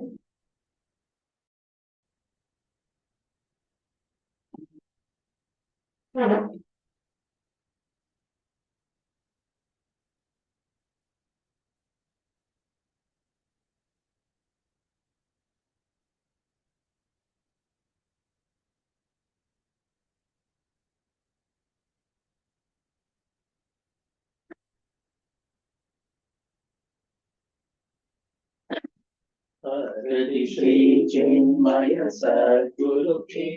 आरती श्री चिन्मय सद्गुरु की,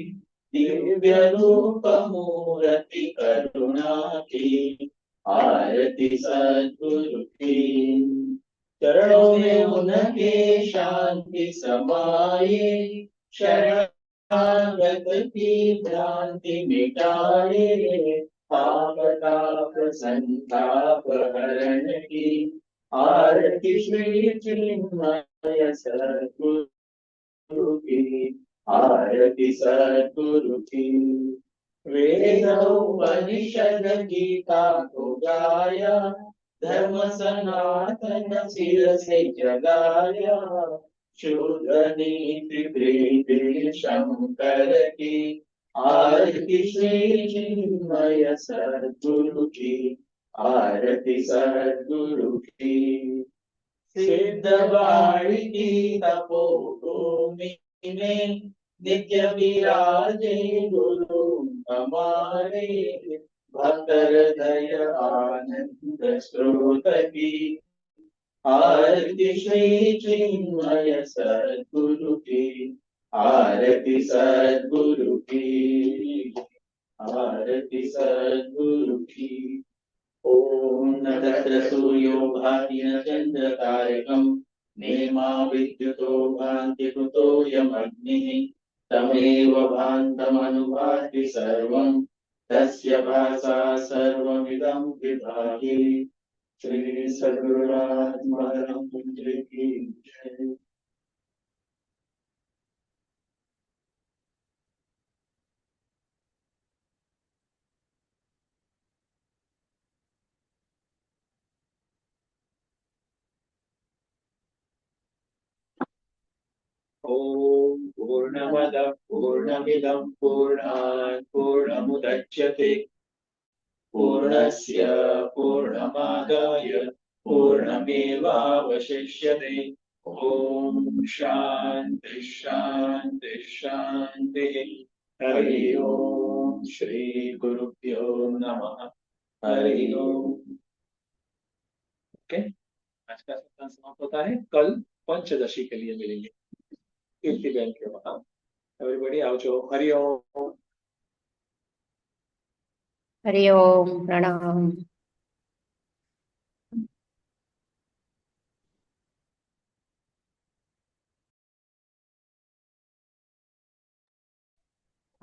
दिव्य रूप मूर्ति करुणा की। आरती सद्गुरु की, चरणों में उनके शांति समाये, शरणागत की भ्रांति मिटाए, पाप ताप संताप हरण की। आरती श्री चिन्मय सद्गुरु की, आरती सद्गुरु की। वेद उपनिषद गीता को गाया, धर्म सनातन सिर से जगाया। शुद्ध नीति प्रीति शंकर की, आरती श्री चिन्मय सद्गुरु की, आरती सद्गुरु की। सिद्ध वाणी की तपोभूमि में, नित्य विराजे गुरु हमारे। भक्त हृदय आनंद स्रोत की, आरती श्री चिन्मय सद्गुरु की, आरती सद्गुरु की, आरती सद्गुरु की। ओम न तत्र सूर्यो भाति न चंद्र तारकम्, नेमा विद्युतो भान्ति कुतोऽयमग्निः। तमेव भान्तमनुभाति सर्वं, तस्य भासा सर्वमिदं विभाति। श्री सद्गुरुनाथ महाराज की जय। पूर्णमदः पूर्णमिदं पूर्णात् पूर्णमुदच्यते पूर्णस्य पूर्णमादाय पूर्णमेवावशिष्यते ॐ शान्ति शान्ति शान्तिः हरि ओम श्री गुरुभ्यो नमः हरि ओम। ओके, आज का सत्संग समाप्त होता है। कल पंचदशी के लिए मिलेंगे कीर्ति बहन के वहां। एवरीबॉडी आवजो। हरि ओम। हरि ओम, प्रणाम।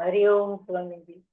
हरिओम स्वामी जी।